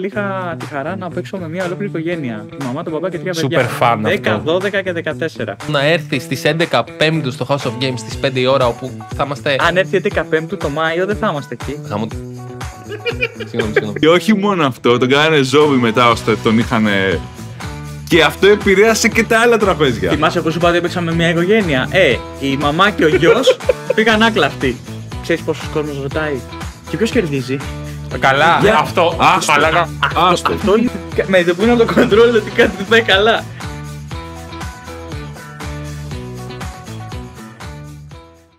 Είχα τη χαρά να παίξω με μια ολόκληρη οικογένεια. Τη μαμά, τον παπά και 3 παιδιά. Super fan 10, αυτό. 12 και 14. Να έρθει στις 11 Πέμπτου στο House of Games στις 5 η ώρα, όπου θα είμαστε. Αν έρθει 11 Πέμπτου το Μάιο, δεν θα είμαστε εκεί. Συγγνώμη. Και όχι μόνο αυτό, τον κάνανε ζόμπι μετά ώστε τον είχαν. Και αυτό επηρέασε και τα άλλα τραπέζια. Θυμάσαι που σου είπα ότι έπαιξαμε με μια οικογένεια. Η μαμά και ο γιος πήγαν άκλαυτοι. Ξέρεις πόσος κόσμος ρωτάει. Και ποιος κερδίζει? Καλά, Για- αυτό. Άστο. Μαλάκα. Άστο. Αυτό με το που είναι από το control ότι κάτι δεν πάει καλά.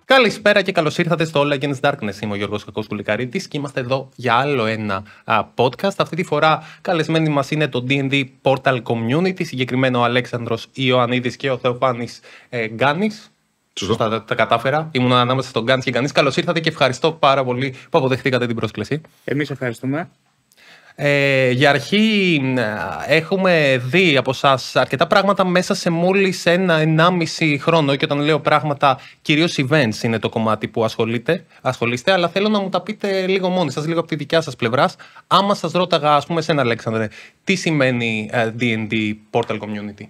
Καλησπέρα και καλώς ήρθατε στο All Against Darkness. Είμαι ο Γιώργος Κακός-Κουλικαρίτης και είμαστε εδώ για άλλο ένα podcast. Αυτή τη φορά καλεσμένοι μας είναι το D&D Portal Community, συγκεκριμένο ο Αλέξανδρος Ιωαννίδης και ο Θεοφάνης Γκάνης. Σωστά τα κατάφερα. Ήμουν ανάμεσα στον Γκάνης και Γκάνης. Καλώς ήρθατε και ευχαριστώ πάρα πολύ που αποδεχτήκατε την πρόσκληση. Εμείς ευχαριστούμε. Για αρχή έχουμε δει από εσάς αρκετά πράγματα μέσα σε μόλις 1,5 χρόνο, και όταν λέω πράγματα κυρίως events είναι το κομμάτι που ασχολείστε, αλλά θέλω να μου τα πείτε λίγο μόνοι σας, λίγο από τη δικιά σας πλευρά. Άμα σας ρώταγα, ας πούμε εσένα Αλέξανδρε, τι σημαίνει D&D Portal Community?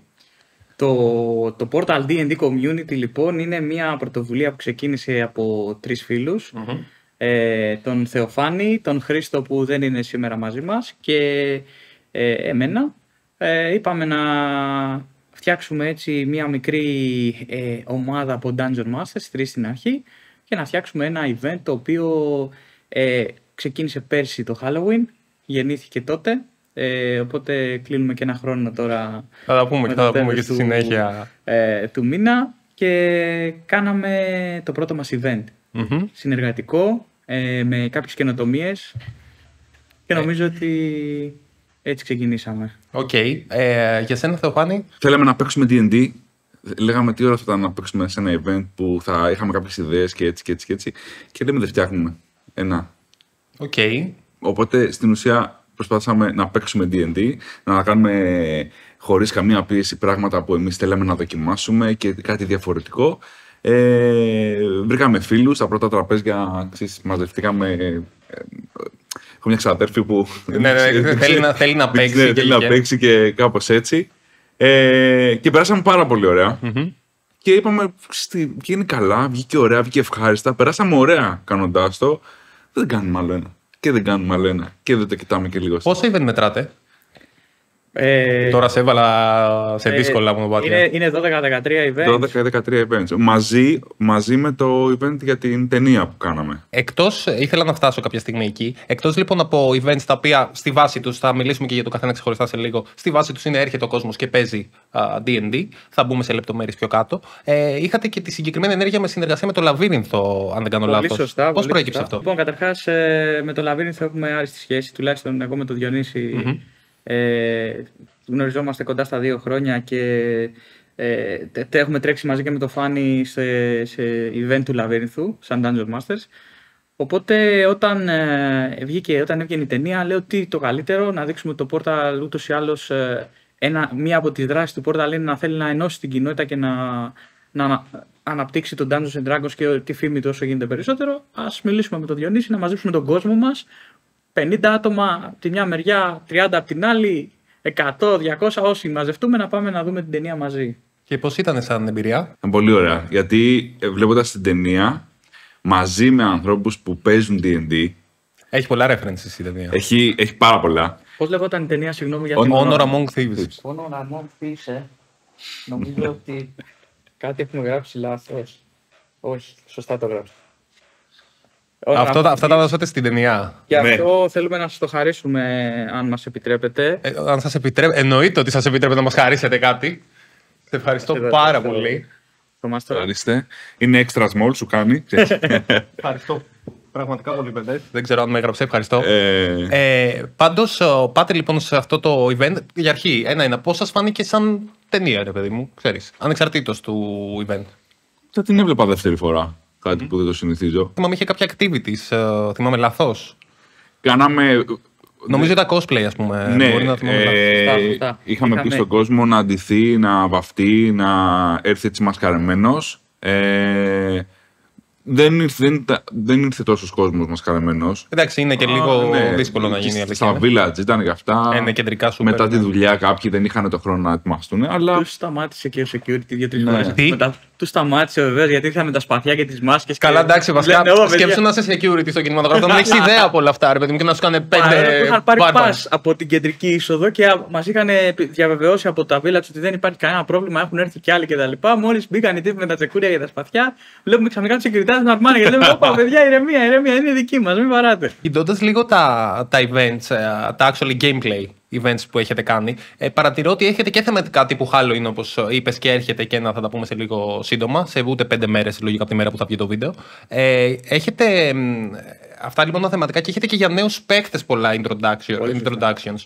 Το Portal D&D Community λοιπόν είναι μια πρωτοβουλία που ξεκίνησε από 3 φίλους. Τον Θεοφάνη, τον Χρήστο που δεν είναι σήμερα μαζί μας και εμένα. Είπαμε να φτιάξουμε έτσι μια μικρή ομάδα από Dungeon Masters, 3 στην αρχή, και να φτιάξουμε ένα event το οποίο ξεκίνησε πέρσι το Halloween, γεννήθηκε τότε, οπότε κλείνουμε και ένα χρόνο τώρα. Θα τα πούμε και στη του, συνέχεια. Του μήνα, και κάναμε το πρώτο μας event. Συνεργατικό, με κάποιες καινοτομίες, και νομίζω ότι έτσι ξεκινήσαμε. Οκ. Για σένα Θεοφάνη? Θέλαμε να παίξουμε D&D. Λέγαμε τι ώρα θα ήταν να παίξουμε σε ένα event που θα είχαμε κάποιες ιδέες και έτσι και έτσι και έτσι. Και λέμε δεν φτιάχνουμε ένα. Οκ. Οπότε στην ουσία προσπαθήσαμε να παίξουμε D&D, να κάνουμε χωρίς καμία πίεση πράγματα που εμείς θέλαμε να δοκιμάσουμε και κάτι διαφορετικό. Βρήκαμε φίλους, τα πρώτα τραπέζια μαζευτήκαμε. Έχω μια ξαδέρφη που θέλει να παίξει. Θέλει να παίξει και κάπως έτσι. Και περάσαμε πάρα πολύ ωραία. Και είπαμε, βγαίνει καλά, βγήκε ωραία, βγήκε ευχάριστα. Περάσαμε ωραία κάνοντάς το. Δεν κάνουμε άλλο ένα. Και δεν κάνουμε άλλο ένα. Και δεν το κοιτάμε και λίγο. Πόσο event μετράτε? Τώρα σε έβαλα σε δύσκολα μονοπάτια. Είναι 12-13 events. 12-13 events. Μαζί με το event για την ταινία που κάναμε. Εκτός, ήθελα να φτάσω κάποια στιγμή εκεί. Εκτός λοιπόν από events τα οποία στη βάση τους, θα μιλήσουμε και για το καθένα ξεχωριστά σε λίγο, στη βάση τους είναι έρχεται ο κόσμος και παίζει D&D. Θα μπούμε σε λεπτομέρειες πιο κάτω. Είχατε και τη συγκεκριμένη ενέργεια με συνεργασία με το Λαβύρινθο, αν δεν κάνω λάθος. Σωστά, πώς προέκυψε αυτό? Λοιπόν, καταρχάς με το Λαβύρινθο έχουμε άριστη σχέση, τουλάχιστον εγώ με τον Διονύση. Γνωριζόμαστε κοντά στα 2 χρόνια και έχουμε τρέξει μαζί και με το Φάνη σε event του Λαβύρινθου, σαν Dungeon Masters. Οπότε όταν έβγαινε η ταινία, λέω ότι το καλύτερο να δείξουμε το Portal, ούτως ή άλλως μία από τις δράσεις του Portal είναι να θέλει να ενώσει την κοινότητα και να αναπτύξει τον Dungeons and Dragons και τη φήμη του όσο γίνεται περισσότερο. Ας μιλήσουμε με τον Διονύση, να μαζέψουμε τον κόσμο μας. 50 άτομα από τη μια μεριά, 30 από την άλλη, 100, 200, όσοι μαζευτούμε να πάμε να δούμε την ταινία μαζί. Και πώς ήταν σαν εμπειρία? Ήταν πολύ ωραία. Γιατί βλέποντας την ταινία μαζί με ανθρώπους που παίζουν D&D. Έχει πολλά references η ταινία. Έχει πάρα πολλά. Πώς λεγόταν η ταινία, συγγνώμη για Honor Among Thieves. Honor Among Thieves, νομίζω ότι κάτι έχουμε γράψει λάθος. Όχι, σωστά το γράψα. Αυτά τα δώσατε στην ταινία. Γι' αυτό θέλουμε να σας το χαρίσουμε, αν μας επιτρέπετε. Αν σας επιτρέπετε, εννοείται ότι σας επιτρέπετε να μας χαρίσετε κάτι. Σε ευχαριστώ πάρα πολύ. Ευχαριστώ. Είναι extra small, σου κάνει. Ευχαριστώ πραγματικά πολύ, παιδες. Δεν ξέρω αν με έγραψε, ευχαριστώ. Πάντως, πάτε λοιπόν σε αυτό το event. Για αρχή, ένα πώς σας φάνηκε σαν ταινία, ρε παιδί μου, ξέρεις, ανεξαρτήτως του event? Θα την έβλεπα δεύτερη φορά. Κάτι που δεν το συνηθίζω. Θυμάμαι είχε κάποια activities, θυμάμαι λαθός. Κάναμε. Νομίζω ήταν cosplay, ας πούμε. Ναι, μπορεί να θυμάμαι λάθος. είχαμε πει στον κόσμο να ντυθεί, να βαφτεί, να έρθει έτσι μασκαρεμένος. δεν ήρθε τόσος κόσμος μασκαραμένος. Εντάξει, είναι και λίγο δύσκολο να γίνει. Στα village ήταν και αυτά. Είναι κεντρικά super. Μετά τη δουλειά κάποιοι δεν είχαν το χρόνο να ετοιμαστούν. Αλλά... Τους σταμάτησε και ο security 2-3 φορές. Τους σταμάτησε βεβαίως γιατί ήρθαν με τα σπαθιά και τις μάσκες. Καλά, εντάξει, βασικά. Σκέψου να είσαι security στο κινηματογράφο. Δεν έχει ιδέα από όλα αυτά, ρε παιδί μου, και να σου κάνει 5. Είχαν πάρει pass από την κεντρική είσοδο και μας είχαν διαβεβαιώσει από τα village ότι δεν υπάρχει κανένα πρόβλημα. Έχουν έρθει κι άλλοι κτλ. Μόλις μπήκαν οι τύποι με τα τσεκούρια για τα σπαθιά, βλέπουμε ξαφνικά τους security να αρμάνε και λέμε: Ωπα, παιδιά, ηρεμία, είναι δική μας, μην παράτε. Κοιτώντας λίγο τα events, τα actually gameplay events που έχετε κάνει, παρατηρώ ότι έχετε και θεματικά τύπου Halloween, όπως είπες, και έρχεται και ένα, θα τα πούμε σε λίγο σύντομα, σε ούτε 5 μέρες λογικά από τη μέρα που θα βγει το βίντεο. Έχετε αυτά λοιπόν τα θεματικά και έχετε και για νέους παίκτες πολλά introductions.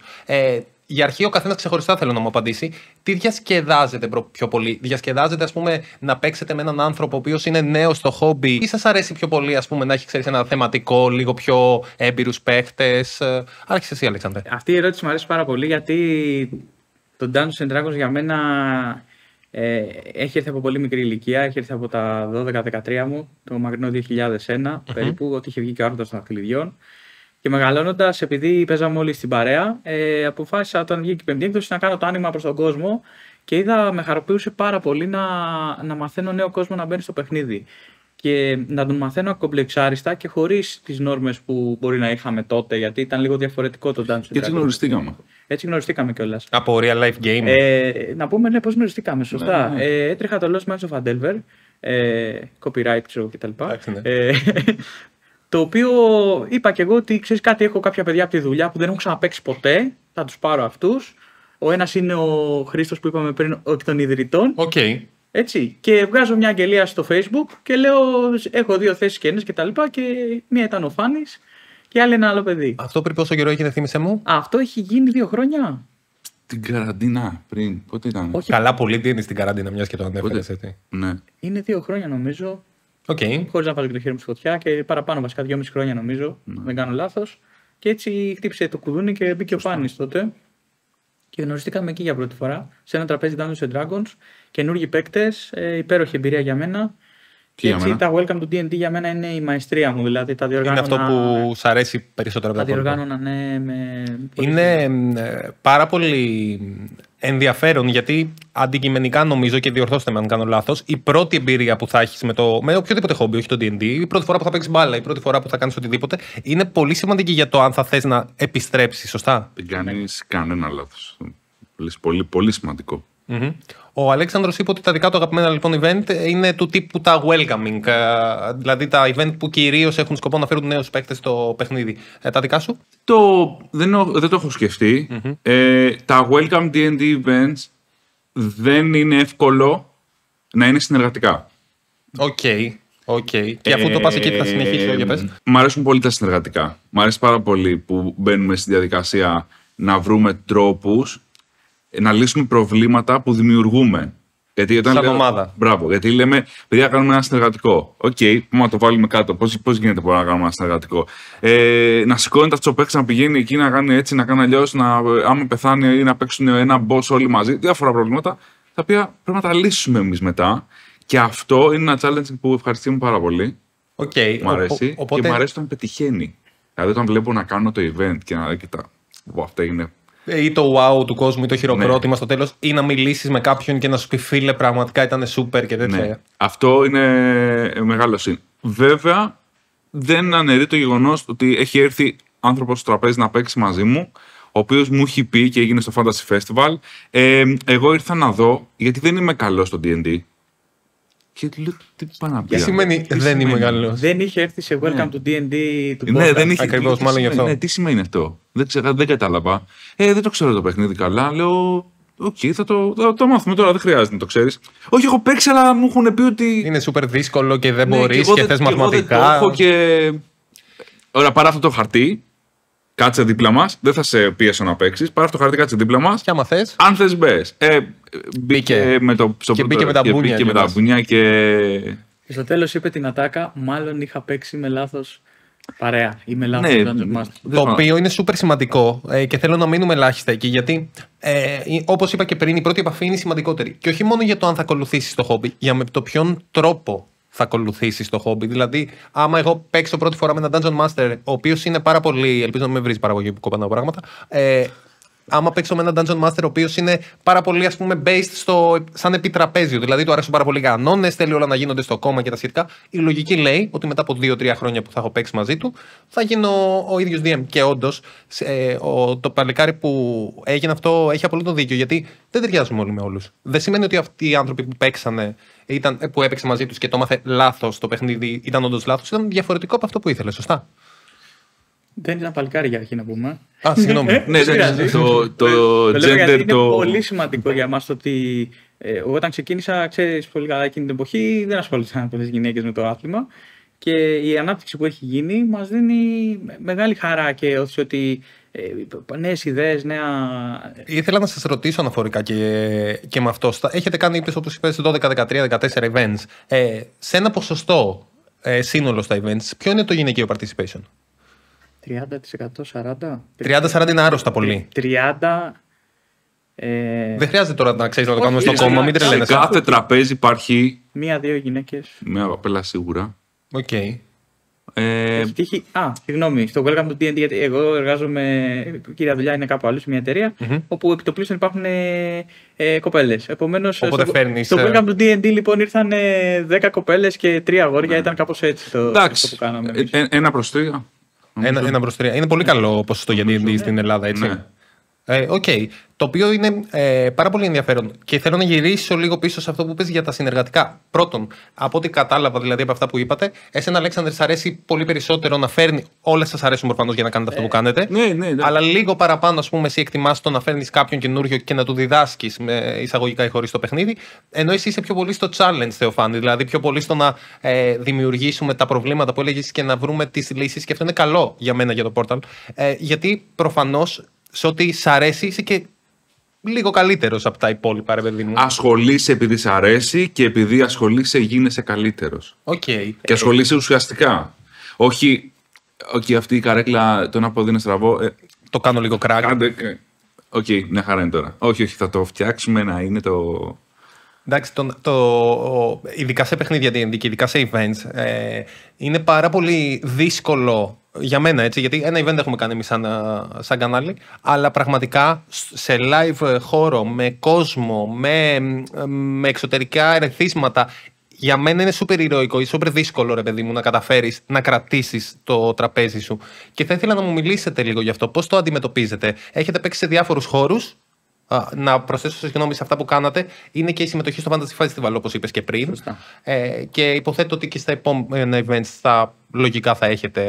Για αρχή ο καθένας ξεχωριστά θέλω να μου απαντήσει. Τι διασκεδάζετε πιο πολύ? Διασκεδάζετε, ας πούμε, να παίξετε με έναν άνθρωπο ο οποίος είναι νέος στο χόμπι, ή σας αρέσει πιο πολύ, ας πούμε, να έχει, ξέρεις, ένα θεματικό, λίγο πιο έμπειρους παίχτες? Άρχισε εσύ, Αλέξανδρε. Αυτή η ερώτηση μου αρέσει πάρα πολύ γιατί το Dungeons and Dragons για μένα έχει έρθει από πολύ μικρή ηλικία. Έχει έρθει από τα 12-13 μου, το μακρινό 2001 περίπου, ότι είχε βγει και ο Άρθρος των Δαχτυλιδιών. Και μεγαλώνοντας, επειδή παίζαμε όλοι στην παρέα, αποφάσισα όταν βγήκε η πέμπτη έκδοση να κάνω το άνοιγμα προς τον κόσμο και με χαροποιούσε πάρα πολύ να μαθαίνω νέο κόσμο να μπαίνει στο παιχνίδι. Και να τον μαθαίνω ακομπλεξάριστα και χωρίς τις νόρμες που μπορεί να είχαμε τότε, γιατί ήταν λίγο διαφορετικό το Dungeons and Dragons. Και έτσι γνωριστήκαμε. Έτσι γνωριστήκαμε κιόλας. Από real life game. Να πούμε ναι, πώς γνωριστήκαμε, σωστά. Ναι. Έτρεχα το Lost Minds of Adelver, copyright ξέρω κτλ. Το οποίο είπα και εγώ ότι ξέρεις κάτι, έχω κάποια παιδιά από τη δουλειά που δεν έχουν ξαναπαίξει ποτέ, θα τους πάρω αυτούς. Ο ένας είναι ο Χρήστος που είπαμε πριν, εκ των ιδρυτών. Okay. Έτσι. Και βγάζω μια αγγελία στο Facebook και λέω: έχω 2 θέσεις κενές και τα λοιπά. Και μία ήταν ο Φάνης και άλλη ένα άλλο παιδί. Αυτό πριν πόσο καιρό έγινε, θύμισε μου? Αυτό έχει γίνει 2 χρόνια. Την καραντίνα πριν, πότε ήταν? Όχι. Καλά, πολύ τι είναι στην καραντίνα, μιας και το ανέφερες έτσι. Ναι. Είναι 2 χρόνια νομίζω. Okay. Χωρίς να βάζω και το χέρι μου στη φωτιά και παραπάνω, βασικά 2,5 χρόνια νομίζω. Δεν κάνω λάθος. Και έτσι χτύπησε το κουδούνι και μπήκε ο Φάνης τότε. Και γνωριστήκαμε εκεί για πρώτη φορά, σε ένα τραπέζι Dungeons and Dragons. Καινούργιοι παίκτες, υπέροχη εμπειρία για μένα. Και έτσι τα Welcome to D&D για μένα είναι η μαεστρία μου. Δηλαδή τα διοργάνωνα. Είναι αυτό που σ' αρέσει περισσότερο από τα υπόλοιπα. Τα διοργάνωνα, ναι. Είναι πάρα πολύ ενδιαφέρον γιατί αντικειμενικά νομίζω, και διορθώστε με αν κάνω λάθος, η πρώτη εμπειρία που θα έχεις με οποιοδήποτε χόμπι, όχι το D&D, η πρώτη φορά που θα παίξεις μπάλα, η πρώτη φορά που θα κάνεις οτιδήποτε, είναι πολύ σημαντική για το αν θα θες να επιστρέψεις, σωστά? Δεν κάνεις κανένα λάθος. Πολύ, πολύ σημαντικό. Mm-hmm. Ο Αλέξανδρος είπε ότι τα δικά του αγαπημένα λοιπόν event είναι του τύπου τα welcoming, δηλαδή τα event που κυρίως έχουν σκοπό να φέρουν νέους παίκτες στο παιχνίδι. Τα δικά σου? Δεν το έχω σκεφτεί. Τα welcome D&D events δεν είναι εύκολο να είναι συνεργατικά. Οκ. Και αφού το πας εκεί θα συνεχίσεις, για πες. Μ' αρέσουν πολύ τα συνεργατικά. Μ' αρέσει πάρα πολύ που μπαίνουμε στη διαδικασία να βρούμε τρόπους να λύσουμε προβλήματα που δημιουργούμε. Γιατί όταν σαν ομάδα. Μπράβο. Γιατί λέμε, παιδιά, κάνουμε ένα συνεργατικό. Οκ, πούμε να το βάλουμε κάτω. Πώς γίνεται να κάνουμε ένα συνεργατικό? Να σηκώνεται αυτό ο παίκτης να πηγαίνει εκεί, να κάνει έτσι, να κάνει αλλιώς, άμα πεθάνει ή να παίξουν ένα boss όλοι μαζί. Διάφορα προβλήματα τα οποία πρέπει να τα λύσουμε εμείς μετά. Και αυτό είναι ένα challenge που ευχαριστούμε πάρα πολύ. Μου αρέσει. Και μου αρέσει όταν πετυχαίνει. Δηλαδή, όταν βλέπω να κάνω το event και να κοιτά. Αυτό έγινε. Ή το wow του κόσμου ή το χειροκρότημα στο τέλος, ή να μιλήσεις με κάποιον και να σου πει φίλε, πραγματικά ήταν super και τέτοια. Ναι. Αυτό είναι μεγάλο σύν. Βέβαια, δεν αναιρεί το γεγονός ότι έχει έρθει άνθρωπος στο τραπέζι να παίξει μαζί μου, ο οποίος μου έχει πει και έγινε στο Fantasy Festival. Εγώ ήρθα να δω, γιατί δεν είμαι καλός στο D&D. Και του λέω, τι πάει να πει? Τι σημαίνει δεν είμαι καλός? Δεν είχε έρθει σε Welcome to D&D του Ναι, δεν είχε. Ακριβώς, μάλλον γι' αυτό. Ναι, τι σημαίνει αυτό? Δεν κατάλαβα. Δεν το ξέρω το παιχνίδι καλά. Λέω, θα το μάθουμε τώρα, δεν χρειάζεται να το ξέρεις. Όχι, έχω παίξει, αλλά μου έχουν πει ότι είναι super δύσκολο και δεν μπορείς και θες μαθηματικά. Έχω και... Ωραία, πάρε αυτό το χαρτί. Κάτσε δίπλα μας. Δεν θα σε πιέσω να παίξεις. Πάρε αυτό το χαρτί, κάτσε δίπλα μας. Και άμα θες. Αν θες, μπες. Μπήκε με τα μπούνια. Και στο τέλος είπε την ατάκα, μάλλον είχα παίξει με λάθος παρέα ή με λάθος Dungeon Master. Το οποίο είναι super σημαντικό και θέλω να μείνουμε ελάχιστα εκεί, γιατί όπως είπα και πριν, η πρώτη επαφή είναι η σημαντικότερη. Και όχι μόνο για το αν θα ακολουθήσεις το χόμπι, για με το ποιον τρόπο θα ακολουθήσει στο χόμπι. Δηλαδή, άμα εγώ παίξω πρώτη φορά με έναν Dungeon Master, ο οποίος είναι πάρα πολύ. Ελπίζω να με βρει παραγωγή που κοπανάω πράγματα. Άμα παίξω με έναν Dungeon Master, ο οποίος είναι πάρα πολύ, ας πούμε, based σαν επιτραπέζιο. Δηλαδή, του αρέσουν πάρα πολύ οι κανόνες, θέλει όλα να γίνονται στο κόμμα και τα σχετικά. Η λογική λέει ότι μετά από 2-3 χρόνια που θα έχω παίξει μαζί του, θα γίνω ο ίδιος DM. Και όντως, το παλικάρι που έγινε αυτό έχει απολύτως δίκιο. Γιατί δεν ταιριάζουμε όλοι με όλους. Δεν σημαίνει ότι αυτοί οι άνθρωποι που παίξανε, που έπαιξε μαζί τους και το μάθε λάθος το παιχνίδι, ήταν όντως λάθος. Ήταν διαφορετικό από αυτό που ήθελε, σωστά. Δεν ήταν παλικάρι για αρχή να πούμε. Α, συγγνώμη. Ναι, το gender είναι πολύ σημαντικό για μας το ότι όταν ξεκίνησα, ξέρεις πολύ καλά, εκείνη την εποχή δεν ασχολήθηκαν πολλές γυναίκες με το άθλημα και η ανάπτυξη που έχει γίνει μας δίνει μεγάλη χαρά και όθηση ότι νέες ιδέες, νέα... Ήθελα να σας ρωτήσω αναφορικά και με αυτό. Έχετε κάνει, όπως είπες, 12, 13, 14 events. Σε ένα ποσοστό σύνολο στα events, ποιο είναι το γυναικείο participation? 30%, 40%. 30-40 είναι άρρωστα πολύ. 30%. Δεν χρειάζεται τώρα να ξέρεις να το κάνουμε στο κόμμα, μην τρελαίνεσαι. Σε κάθε τραπέζι υπάρχει. 1-2 γυναίκες. Μια κοπέλα σίγουρα. Οκ. Έχει τύχει. Συγγνώμη, στο Welcome to D&D, γιατί εγώ εργάζομαι. Κύρια δουλειά είναι κάπου αλλού, σε μια εταιρεία, όπου επί το πλήστον υπάρχουν κοπέλες. Επομένως, στο Welcome to D&D λοιπόν ήρθαν 10 κοπέλες και 3 αγόρια, ήταν κάπως έτσι το που κάναμε. 1-3. 1-3. Είναι πολύ καλό ποσοστό για D&D στην Ελλάδα, έτσι. Ναι. Το οποίο είναι πάρα πολύ ενδιαφέρον και θέλω να γυρίσω λίγο πίσω σε αυτό που πες για τα συνεργατικά. Πρώτον, από ό,τι κατάλαβα δηλαδή από αυτά που είπατε, εσένα Αλέξανδρε σ' αρέσει πολύ περισσότερο να φέρνει. Όλες σας αρέσουν προφανώς για να κάνετε αυτό που κάνετε. Ναι. Αλλά λίγο παραπάνω, ας πούμε, εσύ εκτιμάς το να φέρνεις κάποιον καινούριο και να του διδάσκεις με εισαγωγικά ή χωρίς το παιχνίδι. Ενώ εσύ είσαι πιο πολύ στο challenge, Θεοφάνη. Δηλαδή πιο πολύ στο να δημιουργήσουμε τα προβλήματα που έλεγες και να βρούμε τις λύσεις. Και αυτό είναι καλό για μένα για το Portal. Γιατί προφανώς σε ό,τι σ' αρέσει είσαι και λίγο καλύτερος από τα υπόλοιπα, ρε παιδί μου. Ασχολείσαι επειδή σ' αρέσει και επειδή ασχολείσαι γίνεσαι καλύτερος. Okay. Και ασχολείσαι ουσιαστικά. Όχι αυτή η καρέκλα, το ένα πόδι είναι στραβό. Το κάνω λίγο crack. Οκ, μια χαρά είναι τώρα. Όχι, θα το φτιάξουμε να είναι το... Εντάξει, ειδικά σε παιχνίδια D&D και ειδικά σε events, είναι πάρα πολύ δύσκολο για μένα, έτσι, γιατί ένα event έχουμε κάνει εμείς σαν κανάλι, αλλά πραγματικά σε live χώρο, με κόσμο, με εξωτερικά ερεθίσματα, για μένα είναι σούπερ ηρωικό ή σούπερ δύσκολο, ρε παιδί μου, να καταφέρεις να κρατήσεις το τραπέζι σου. Και θα ήθελα να μου μιλήσετε λίγο γι' αυτό. Πώς το αντιμετωπίζετε? Έχετε παίξει σε διάφορους χώρους. Να προσθέσω συγγνώμη σε αυτά που κάνατε, είναι και η συμμετοχή στο Fantasy Festival, όπως είπες και πριν. Και υποθέτω ότι και στα επόμενα events λογικά θα έχετε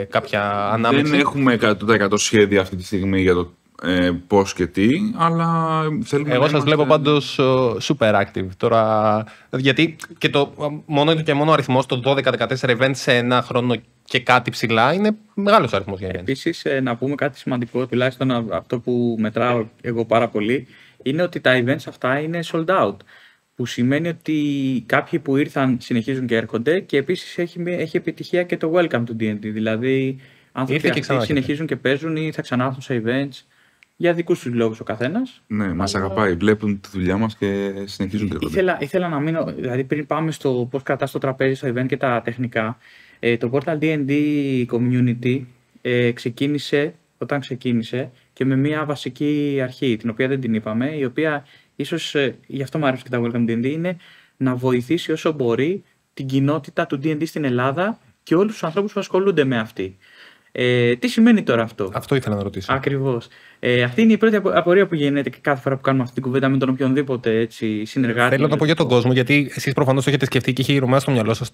κάποια ανάμειξη. Δεν έχουμε 100% σχέδια αυτή τη στιγμή για το πώς και τι, αλλά θέλουμε. Εγώ σας βλέπω πάντως super active τώρα. Γιατί και μόνο ο αριθμός των 12-14 events σε ένα χρόνο και κάτι ψηλά είναι μεγάλος αριθμός για events. Επίσης, να πούμε κάτι σημαντικό, τουλάχιστον αυτό που μετράω εγώ πάρα πολύ, είναι ότι τα events αυτά είναι sold out. Που σημαίνει ότι κάποιοι που ήρθαν συνεχίζουν και έρχονται και επίσης έχει επιτυχία και το Welcome to D&D. Δηλαδή, άνθρωποι αυτοί συνεχίζουν και παίζουν ή θα ξανάρθουν σε events. Για δικούς τους λόγους ο καθένας. Ναι, μας αγαπάει. Βλέπουν τη δουλειά μας και συνεχίζουν και έρχονται. Ήθελα να μείνω, δηλαδή πριν πάμε στο πώς κρατάς το τραπέζι στο event και τα τεχνικά. Το Portal D&D Community όταν ξεκίνησε και με μια βασική αρχή, την οποία δεν την είπαμε, η οποία ίσως, γι' αυτό μου άρεσε και τα Welcome D&D, είναι να βοηθήσει όσο μπορεί την κοινότητα του D&D στην Ελλάδα και όλους τους ανθρώπους που ασχολούνται με αυτή. Τι σημαίνει τώρα αυτό? Αυτό ήθελα να ρωτήσω. Ακριβώς. Αυτή είναι η πρώτη απορία που γίνεται κάθε φορά που κάνουμε αυτή την κουβέντα με τον οποιονδήποτε έτσι, συνεργάτη. Θέλω να το πω για τον κόσμο, γιατί εσείς προφανώς το έχετε σκεφτεί και έχει ηρεμάσει στο μυαλό σας.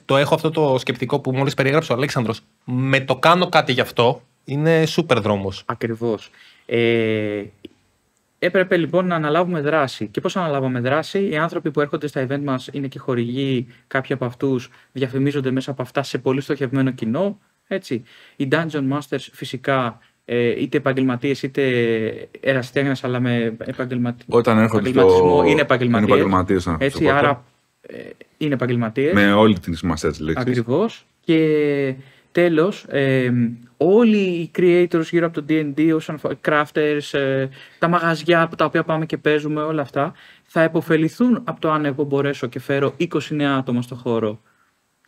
Το έχω αυτό το σκεπτικό που μόλις περιέγραψε ο Αλέξανδρος. Με το κάνω κάτι γι' αυτό είναι σούπερ δρόμος. Ακριβώς. Έπρεπε λοιπόν να αναλάβουμε δράση. Και πώς αναλάβαμε δράση? Οι άνθρωποι που έρχονται στα event μας είναι και χορηγοί, κάποιοι από αυτούς διαφημίζονται μέσα από αυτά σε πολύ στοχευμένο κοινό. Έτσι. Οι Dungeon Masters φυσικά είτε επαγγελματίες είτε ερασιτέχνες, αλλά με επαγγελματισμό είναι επαγγελματίες. Έτσι, άρα είναι επαγγελματίες. Με όλη την σημασία της λέξης. Ακριβώς. Και τέλος, όλοι οι creators γύρω από το D&D, crafters, τα μαγαζιά τα οποία πάμε και παίζουμε, όλα αυτά, θα επωφεληθούν από το αν εγώ μπορέσω και φέρω 20 νέα άτομα στο χώρο,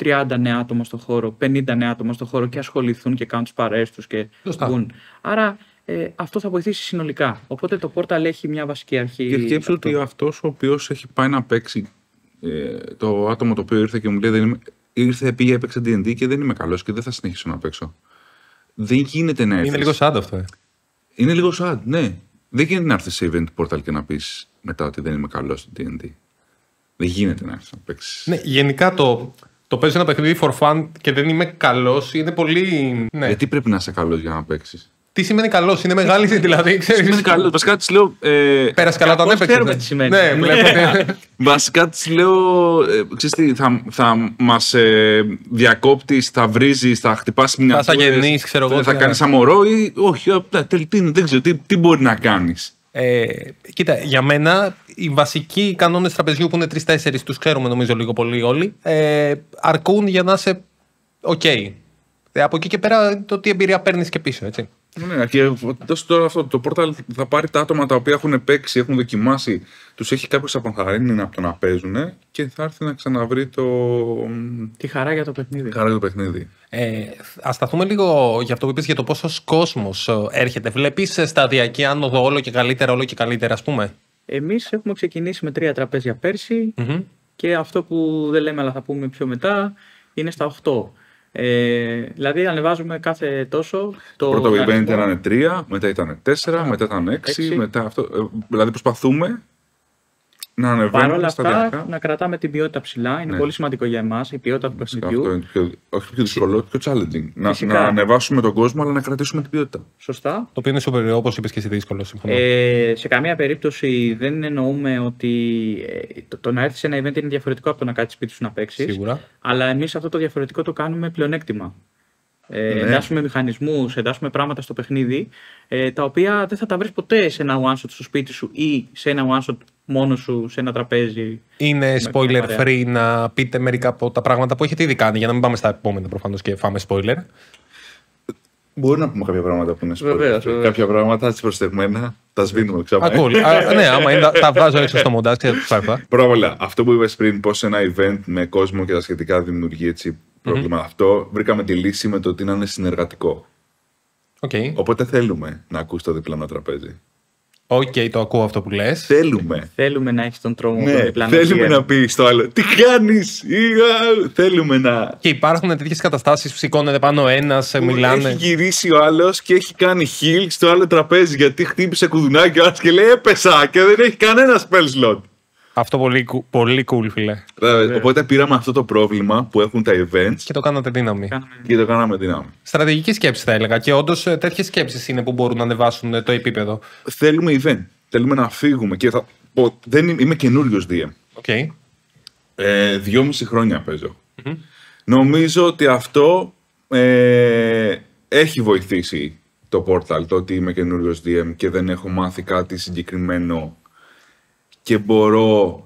30 νέα άτομα στο χώρο, 50 νέα άτομα στο χώρο και ασχοληθούν και κάνουν τις παρέες τους και βγουν. Άρα αυτό θα βοηθήσει συνολικά. Οπότε το Portal έχει μια βασική αρχή. Και σκέψου ότι αυτός ο οποίος έχει πάει να παίξει, το άτομο το οποίο ήρθε και μου λέει πήγε, έπαιξε D&D και δεν είμαι καλός και δεν θα συνεχίσω να παίξω. Δεν γίνεται να έρθεις. Είναι λίγο sad αυτό. Είναι λίγο sad, ναι. Δεν γίνεται να έρθεις σε event Portal και να πεις μετά ότι δεν είμαι καλός στο D&D. Δεν γίνεται να έρθεις να παίξεις. Ναι, γενικά το παίζω ένα παιχνίδι for fun και δεν είμαι καλός είναι πολύ. Ναι. Γιατί πρέπει να είσαι καλός για να παίξεις? Τι σημαίνει καλός, είναι μεγάλη δηλαδή, ξέρεις. Σημαίνει καλός. Βασικά της λέω. Πέρασε καλά όταν έπαιξες. Ξέρουμε τι σημαίνει. Ναι, βλέπετε. Βασικά της λέω. Ξέρεις τι, θα μας διακόπτεις, θα βρίζεις, θα χτυπάς μηνιατούρες. Θα γεννείς, ξέρω εγώ. Θα κάνεις αμορό ή όχι. Δεν ξέρω τι μπορεί να κάνεις. Κοίτα, για μένα οι βασικοί κανόνες τραπεζιού που είναι 3-4, τους ξέρουμε νομίζω λίγο πολύ όλοι, αρκούν για να είσαι ok. Από εκεί και πέρα το τι εμπειρία παίρνεις και πίσω, έτσι. Ναι, και τώρα αυτό το Portal θα πάρει τα άτομα τα οποία έχουν παίξει, έχουν δοκιμάσει, τους έχει κάποιος απομακρύνει από το να παίζουν και θα έρθει να ξαναβρει τη χαρά για το παιχνίδι. Χαρά για το παιχνίδι. Ας σταθούμε λίγο για αυτό που είπες για το πόσος κόσμος έρχεται. Βλέπεις σταδιακή άνοδο όλο και καλύτερα, ας πούμε. Εμείς έχουμε ξεκινήσει με 3 τραπέζια πέρσι και αυτό που δεν λέμε αλλά θα πούμε πιο μετά είναι στα 8. Δηλαδή ανεβάζουμε κάθε τόσο. Το πρώτο event ήταν 3, μετά ήταν 4, μετά ήταν 6, μετά αυτό. Δηλαδή προσπαθούμε να ανεβαίνουμε. Παρ' όλα σταδιακά. αυτά να κρατάμε την ποιότητα ψηλά. Είναι πολύ σημαντικό για εμάς η ποιότητα του παιχνιδιού. Αυτό είναι όχι πιο δύσκολο, πιο challenging. Να ανεβάσουμε τον κόσμο, αλλά να κρατήσουμε την ποιότητα. Σωστά. Το οποίο είναι super, όπως είπες και εσύ, δύσκολο. Σε καμία περίπτωση δεν εννοούμε ότι το να έρθει σε ένα event είναι διαφορετικό από το να κάτσεις σπίτι σου να παίξεις. Σίγουρα. Αλλά εμείς αυτό το διαφορετικό το κάνουμε πλεονέκτημα. Εντάσσουμε μηχανισμούς, εντάσσουμε πράγματα στο παιχνίδι τα οποία δεν θα τα βρεις ποτέ σε ένα one shot στο σπίτι σου ή σε ένα one shot μόνο σου σε ένα τραπέζι. Είναι spoiler free να πείτε μερικά από τα πράγματα που έχετε ήδη κάνει για να μην πάμε στα επόμενα προφανώς και φάμε spoiler. Μπορεί να πούμε κάποια πράγματα που είναι spoiler. Βεβαίως. Κάποια πράγματα έτσι προσθεμένα τα σβήνουμε ξαφνικά. Ναι, άμα είναι, τα βγάζω έξω στο μοντάζ και θα τους Πρώτα απ' όλα, αυτό που είπες πριν, πώς ένα event με κόσμο και τα σχετικά δημιουργεί έτσι πρόβλημα. Αυτό βρήκαμε τη λύση με το ότι να είναι συνεργατικό. Okay. Οπότε θέλουμε να ακούς το διπλανό τραπέζι. Το ακούω αυτό που λες. Θέλουμε να έχεις τον τρόμο το διπλανό. Θέλουμε να πεις στο άλλο τι κάνεις. Θέλουμε να. Και υπάρχουν τέτοιες καταστάσεις που σηκώνεται πάνω ένας, μιλάνε. Έχει γυρίσει ο άλλος και έχει κάνει heal στο άλλο τραπέζι γιατί χτύπησε κουδουνάκι ο άλλος και λέει έπεσα και δεν έχει κανένα spell slot. Αυτό πολύ cool, φίλε. Οπότε πήραμε αυτό το πρόβλημα που έχουν τα events και το κάνατε δύναμη. Και το κάναμε δύναμη. Στρατηγική σκέψη θα έλεγα. Και όντως τέτοιες σκέψεις είναι που μπορούν να ανεβάσουν το επίπεδο. Θέλουμε event. Θέλουμε να φύγουμε. Και είμαι καινούριος DM. Okay. 2,5 χρόνια παίζω. Νομίζω ότι αυτό έχει βοηθήσει το Portal. Το ότι είμαι καινούριος DM και δεν έχω μάθει κάτι συγκεκριμένο. Και μπορώ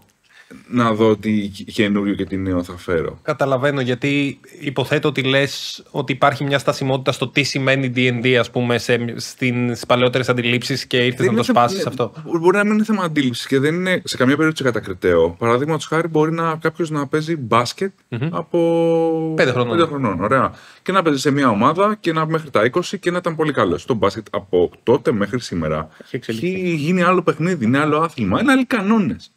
να δω τι καινούριο και τι νέο θα φέρω. Καταλαβαίνω, γιατί υποθέτω ότι λες ότι υπάρχει μια στασιμότητα στο τι σημαίνει D&D, ας πούμε, στις παλαιότερες αντιλήψεις και ήρθες να το σπάσεις αυτό. Μπορεί να μην είναι θέμα αντίληψης και δεν είναι σε καμία περίπτωση κατακριτέο. Παραδείγματος χάρη, μπορεί κάποιος να παίζει μπάσκετ από 5 χρονών. Ωραία. Και να παίζει σε μια ομάδα και να μέχρι τα 20 και να ήταν πολύ καλός. Το μπάσκετ από τότε μέχρι σήμερα έχει γίνει άλλο παιχνίδι, είναι άλλο άθλημα, είναι άλλοι κανόνες.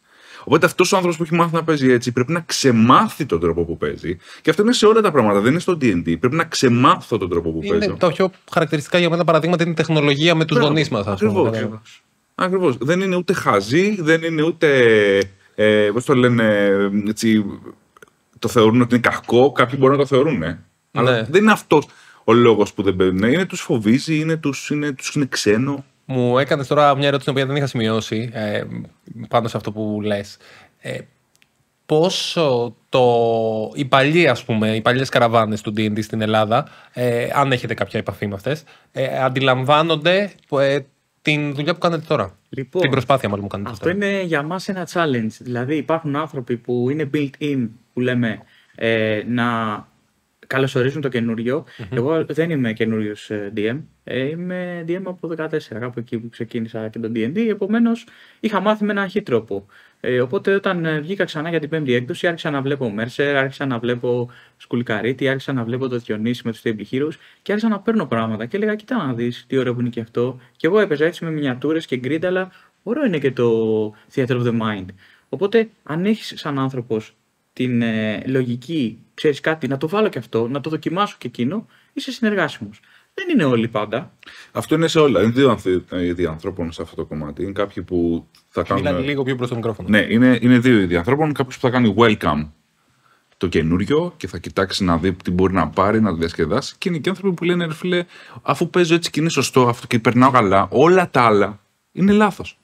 Οπότε αυτός ο άνθρωπος που έχει μάθει να παίζει έτσι πρέπει να ξεμάθει τον τρόπο που παίζει. Και αυτό είναι σε όλα τα πράγματα, δεν είναι στο D&D. Πρέπει να ξεμάθω τον τρόπο που παίζω. Τα πιο χαρακτηριστικά για μένα παραδείγματα είναι η τεχνολογία με τους γονείς μας. Ακριβώς. Δεν είναι ούτε χαζή, δεν είναι ούτε. Πώς το λένε, έτσι. Το θεωρούν ότι είναι κακό. Κάποιοι μπορούν να το θεωρούν. Αλλά δεν είναι αυτός ο λόγος που δεν παίζουν. Είναι τους φοβίζει, είναι ξένο. Μου έκανες τώρα μια ερώτηση την οποία δεν είχα σημειώσει πάνω σε αυτό που λες. Πόσο οι παλιοί, ας πούμε, οι παλιές καραβάνες του D&D στην Ελλάδα, αν έχετε κάποια επαφή με αυτές, αντιλαμβάνονται την δουλειά που κάνετε τώρα. Λοιπόν, την προσπάθεια μάλλον που κάνετε αυτό τώρα. είναι για μας ένα challenge. Δηλαδή υπάρχουν άνθρωποι που είναι built-in, που λέμε, να καλωσορίζουν το καινούριο. Εγώ δεν είμαι καινούριος DM. Είμαι DM από 14, κάπου εκεί που ξεκίνησα και το D&D. Επομένως, είχα μάθει με έναν αρχή τρόπο. Οπότε, όταν βγήκα ξανά για την 5η έκδοση, άρχισα να βλέπω Mercer, άρχισα να βλέπω Σκουλικαρίτη, άρχισα να βλέπω το Διονύση με τους Stable Heroes και άρχισα να παίρνω πράγματα. Και έλεγα, κοίτα να δεις τι ωραίο που είναι και αυτό. Και εγώ έπαιζα έτσι με μινιατούρες και γκριντ, αλλά ωραίο είναι και το Theater of the Mind. Οπότε, αν έχεις σαν άνθρωπος την λογική, ξέρεις κάτι, να το βάλω και αυτό, να το δοκιμάσω και εκείνο, είσαι συνεργάσιμος. Δεν είναι όλοι πάντα. Αυτό είναι σε όλα. Είναι δύο είδη ανθρώπων σε αυτό το κομμάτι. Είναι κάποιοι που θα κάνουν. Μιλάνε λίγο πιο προς το μικρόφωνο. Ναι, είναι δύο είδη ανθρώπων. Κάποιος που θα κάνει welcome το καινούριο και θα κοιτάξει να δει τι μπορεί να πάρει, να το διασκεδάσει. Και είναι και άνθρωποι που λένε, ρε φίλε, αφού παίζω έτσι και είναι σωστό αυτό και περνάω καλά, όλα τα άλλα είναι λάθος.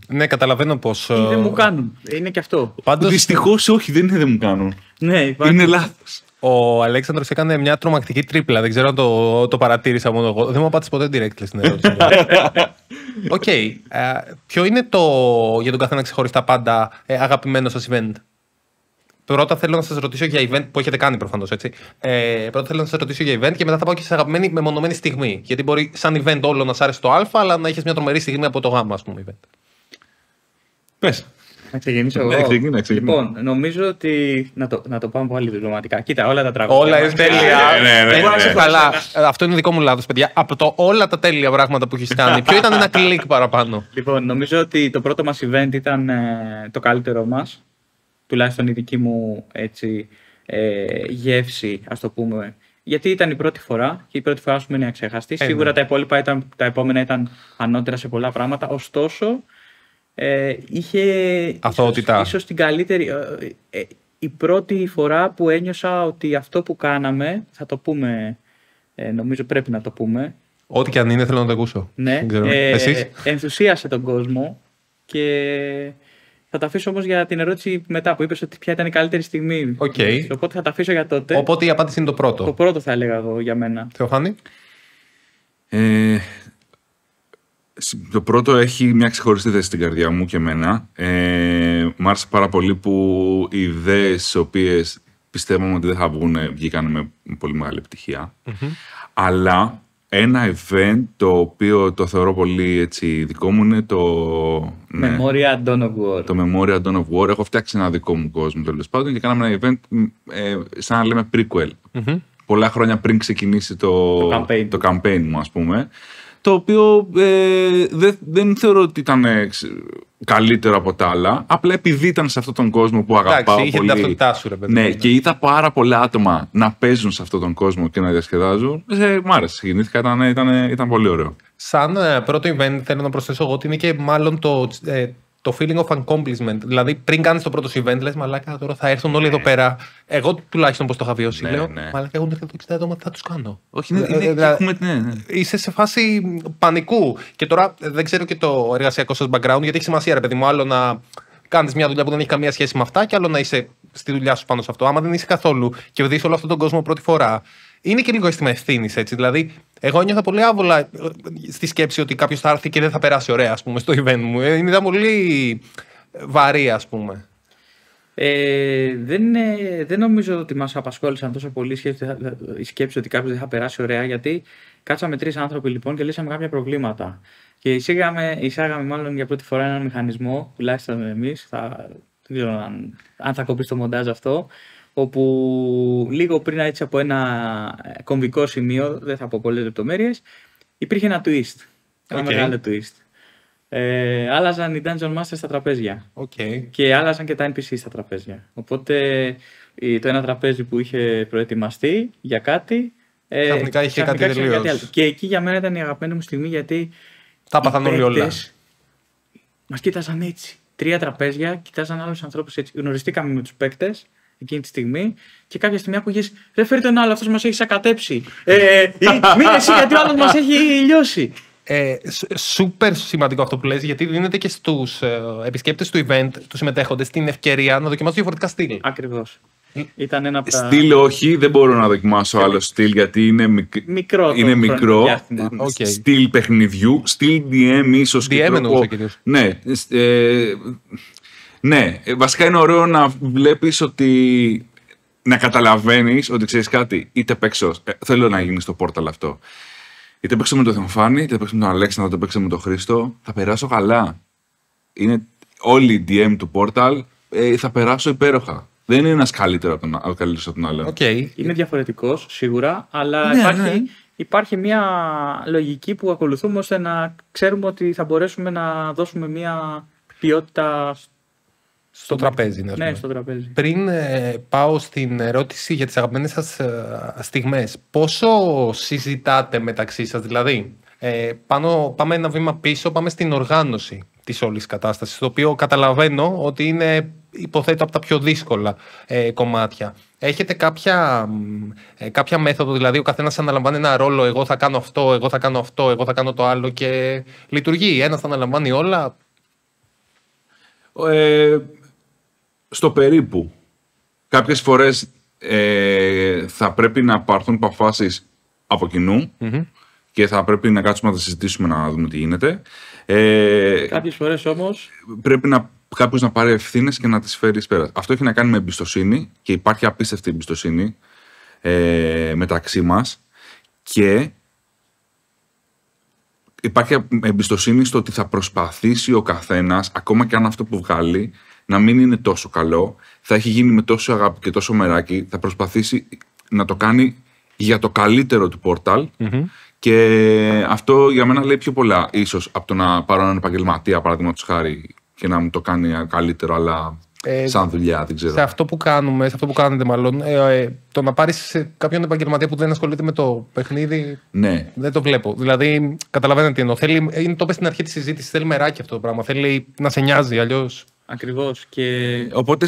Ναι, καταλαβαίνω πως. Ή δεν μου κάνουν. Είναι και αυτό. Πάντως, Δυστυχώς όχι, δεν είναι δεν μου κάνουν. Ναι, υπάρχει. Είναι λάθος. ο Αλέξανδρος έκανε μια τρομακτική τρίπλα. Δεν ξέρω αν το παρατήρησα μόνο εγώ. Δεν μου απάντησε ποτέ direct στην ερώτηση. Οκ. Ποιο είναι για τον καθένα ξεχωριστά πάντα αγαπημένο σας event? Πρώτα θέλω να σας ρωτήσω για event που έχετε κάνει προφανώς, έτσι. Πρώτα θέλω να σας ρωτήσω για event και μετά θα πάω και σε αγαπημένη μεμονωμένη στιγμή. Γιατί μπορεί σαν event όλο να σ' άρεσε το Α, αλλά να έχεις μια τρομερή στιγμή από το Γ, ας πούμε, event. Πες. Να ξεκινήσω εγώ. Ναι, ξεκινά. Λοιπόν, νομίζω ότι. Να το πάμε πάλι διπλωματικά. Κοίτα, όλα τα τραγούδια. Όλα είναι τέλεια. Ναι. Καλά. Αυτό είναι δικό μου λάθος, παιδιά. Από όλα τα τέλεια πράγματα που έχεις κάνει, ποιο ήταν ένα κλικ παραπάνω? Λοιπόν, νομίζω ότι το πρώτο μας event ήταν το καλύτερό μας. Τουλάχιστον η δική μου έτσι, γεύση, ας το πούμε. Γιατί ήταν η πρώτη φορά και η πρώτη φορά σου μένει αξέχαστη. Σίγουρα τα επόμενα ήταν ανώτερα σε πολλά πράγματα. Ωστόσο, είχε ίσως την καλύτερη. Η πρώτη φορά που ένιωσα ότι αυτό που κάναμε, θα το πούμε, νομίζω πρέπει να το πούμε. Ό,τι και αν είναι, θέλω να το ακούσω. Ναι, εσείς? ενθουσίασε τον κόσμο και θα τα αφήσω όμως για την ερώτηση μετά που είπες ότι ποια ήταν η καλύτερη στιγμή. Okay. Οπότε θα τα αφήσω για τότε. Οπότε η απάντηση είναι το πρώτο. Το πρώτο θα έλεγα εγώ για μένα. Θεοφάνη. Το πρώτο έχει μια ξεχωριστή θέση στην καρδιά μου και εμένα. Μ' άρεσε πάρα πολύ που οι ιδέες τις οποίες πιστεύαμε ότι δεν θα βγήκαν με πολύ μεγάλη επιτυχία. Αλλά ένα event το οποίο το θεωρώ πολύ έτσι δικό μου είναι το Memoria Dawn of War. Το Memoria Dawn of War. Έχω φτιάξει ένα δικό μου κόσμο τέλος πάντων και κάναμε ένα event σαν να λέμε prequel. Πολλά χρόνια πριν ξεκινήσει το campaign μου, ας πούμε. Το οποίο δεν θεωρώ ότι ήταν καλύτερο από τα άλλα. Απλά επειδή ήταν σε αυτόν τον κόσμο που αγαπάω πολύ. Είχε την ταυτότητά σου, ρε παιδί. Ναι, και είδα πάρα πολλά άτομα να παίζουν σε αυτόν τον κόσμο και να διασκεδάζουν. Μ' άρεσε. Συγκινήθηκα, ήταν πολύ ωραίο. Σαν πρώτο event, θέλω να προσθέσω εγώ ότι είναι και μάλλον το feeling of accomplishment. Δηλαδή, πριν κάνεις το πρώτο event, λες μαλάκα, τώρα θα έρθουν όλοι εδώ πέρα. Εγώ τουλάχιστον πώς το είχα βιώσει, λέω. Μαλάκα, έχουν έρθει εδώ 60 άτομα, τι θα τους κάνω? Όχι, είσαι σε φάση πανικού. Και τώρα δεν ξέρω και το εργασιακό σας background, γιατί έχει σημασία, ρε παιδί μου, άλλο να κάνεις μια δουλειά που δεν έχει καμία σχέση με αυτά, και άλλο να είσαι στη δουλειά σου πάνω σε αυτό. Άμα δεν είσαι καθόλου και δεις όλο αυτόν τον κόσμο πρώτη φορά, είναι και λίγο αίσθημα ευθύνης, έτσι. Δηλαδή, εγώ νιώθα πολύ άβολα στη σκέψη ότι κάποιος θα έρθει και δεν θα περάσει ωραία, ας πούμε, στο event μου. Ήταν πολύ βαρύ, ας πούμε. Δεν νομίζω ότι μας απασχόλησαν τόσο πολύ η σκέψη ότι κάποιος δεν θα περάσει ωραία, γιατί κάτσαμε 3 άνθρωποι λοιπόν και λύσαμε κάποια προβλήματα. Και εισάγαμε μάλλον για πρώτη φορά έναν μηχανισμό, τουλάχιστον εμείς, δεν ξέρω αν θα κοπεί στο μοντάζ αυτό, όπου λίγο πριν έτσι από ένα κομβικό σημείο, δεν θα πω πολλές λεπτομέρειες, υπήρχε ένα twist, ένα μεγάλο twist. Άλλαζαν οι Dungeon Masters στα τραπέζια και άλλαζαν και τα NPC στα τραπέζια. Οπότε το ένα τραπέζι που είχε προετοιμαστεί για κάτι, ξαφνικά είχε κάτι τελείως. Και εκεί για μένα ήταν η αγαπημένη μου στιγμή, γιατί τα πάθαν όλοι όλα. Μας κοίταζαν έτσι. 3 τραπέζια, κοιτάζαν άλλους ανθρώπους έτσι. Γνωριστήκαμε με τους παίκτες εκείνη τη στιγμή και κάποια στιγμή άκουγες, ρε φέρει τον άλλο, αυτός μας έχει σακατέψει. Μείνε εσύ γιατί ο άλλος μας έχει λιώσει. Σούπερ σημαντικό αυτό που λες, γιατί δίνεται και στους επισκέπτες του event, τους συμμετέχοντες, την ευκαιρία να δοκιμάσουν διαφορετικά στυλ. Ακριβώς. Ήταν ένα από τα... Στυλ όχι, δεν μπορώ να δοκιμάσω άλλο στυλ γιατί είναι μικρό. Στυλ παιχνιδιού, στυλ DM ίσως. DM εννοούσα κυρίως. Ναι, βασικά είναι ωραίο να βλέπεις ότι να καταλαβαίνεις ότι ξέρεις κάτι, είτε παίξω, θέλω να γίνει στο Portal αυτό. Είτε παίξω με τον Θεοφάνη, είτε παίξω με τον Αλέξανδρο, είτε παίξω με τον Χρήστο, θα περάσω καλά. Είναι όλοι οι DM του Portal, θα περάσω υπέροχα. Δεν είναι ένας καλύτερος από τον άλλο. Okay. Είναι διαφορετικός, σίγουρα, αλλά Ναι. υπάρχει μια λογική που ακολουθούμε ώστε να ξέρουμε ότι θα μπορέσουμε να δώσουμε μια ποιότητα Στο τραπέζι. Ναι, στο τραπέζι. Πριν πάω στην ερώτηση για τις αγαπημένες σας στιγμές, πόσο συζητάτε μεταξύ σας, δηλαδή πάμε ένα βήμα πίσω, πάμε στην οργάνωση της όλης κατάστασης, το οποίο καταλαβαίνω ότι είναι, υποθέτω, από τα πιο δύσκολα κομμάτια. Έχετε κάποια μέθοδο, δηλαδή ο καθένας αναλαμβάνει ένα ρόλο, εγώ θα κάνω αυτό, εγώ θα κάνω αυτό, εγώ θα κάνω το άλλο και λειτουργεί, ένας θα αναλαμβάνει όλα? Στο περίπου. Κάποιες φορές θα πρέπει να πάρθουν αποφάσεις από κοινού και θα πρέπει να κάτσουμε να τα συζητήσουμε να δούμε τι γίνεται. Κάποιες φορές όμως πρέπει κάποιος να πάρει ευθύνες και να τις φέρει πέρα. Αυτό έχει να κάνει με εμπιστοσύνη και υπάρχει απίστευτη εμπιστοσύνη μεταξύ μας και υπάρχει εμπιστοσύνη στο ότι θα προσπαθήσει ο καθένας, ακόμα και αν αυτό που βγάλει να μην είναι τόσο καλό, θα έχει γίνει με τόσο αγάπη και τόσο μεράκι, θα προσπαθήσει να το κάνει για το καλύτερο του Portal και αυτό για μένα λέει πιο πολλά ίσως από το να πάρω έναν επαγγελματία, παραδείγματος χάρη, και να μου το κάνει καλύτερο, αλλά σαν δουλειά, δεν ξέρω. Σε αυτό που κάνετε μάλλον, το να πάρεις κάποιον επαγγελματία που δεν ασχολείται με το παιχνίδι, ναι. Δεν το βλέπω. Δηλαδή, καταλαβαίνετε τι εννοώ. Το είπες στην αρχή της συζήτησης, θέλει μεράκι αυτό το πράγμα. Θέλει να σε νοιάζει, αλλιώς. ακριβώς. Και Οπότε,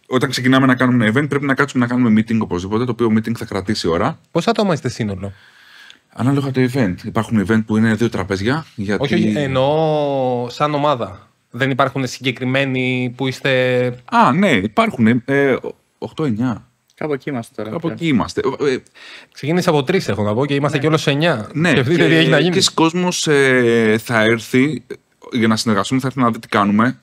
όταν ξεκινάμε να κάνουμε ένα event, πρέπει να κάτσουμε να κάνουμε meeting οπωσδήποτε, το οποίο meeting θα κρατήσει ώρα. Πόσα άτομα είστε σύνολο? Ανάλογα το event. Υπάρχουν event που είναι 2 τραπέζια. Γιατί... Όχι, εννοώ σαν ομάδα. Δεν υπάρχουν συγκεκριμένοι που είστε. Α, ναι, υπάρχουν. 8-9. κάπου εκεί είμαστε τώρα. Από πια. εκεί είμαστε. Ξεκίνησε από 3, έχω να πω, και είμαστε κι όλος 9. Ναι, Σκεφτείτε τι έχει να γίνει. Και κόσμος θα έρθει για να συνεργαστούμε, θα έρθει να δει τι κάνουμε.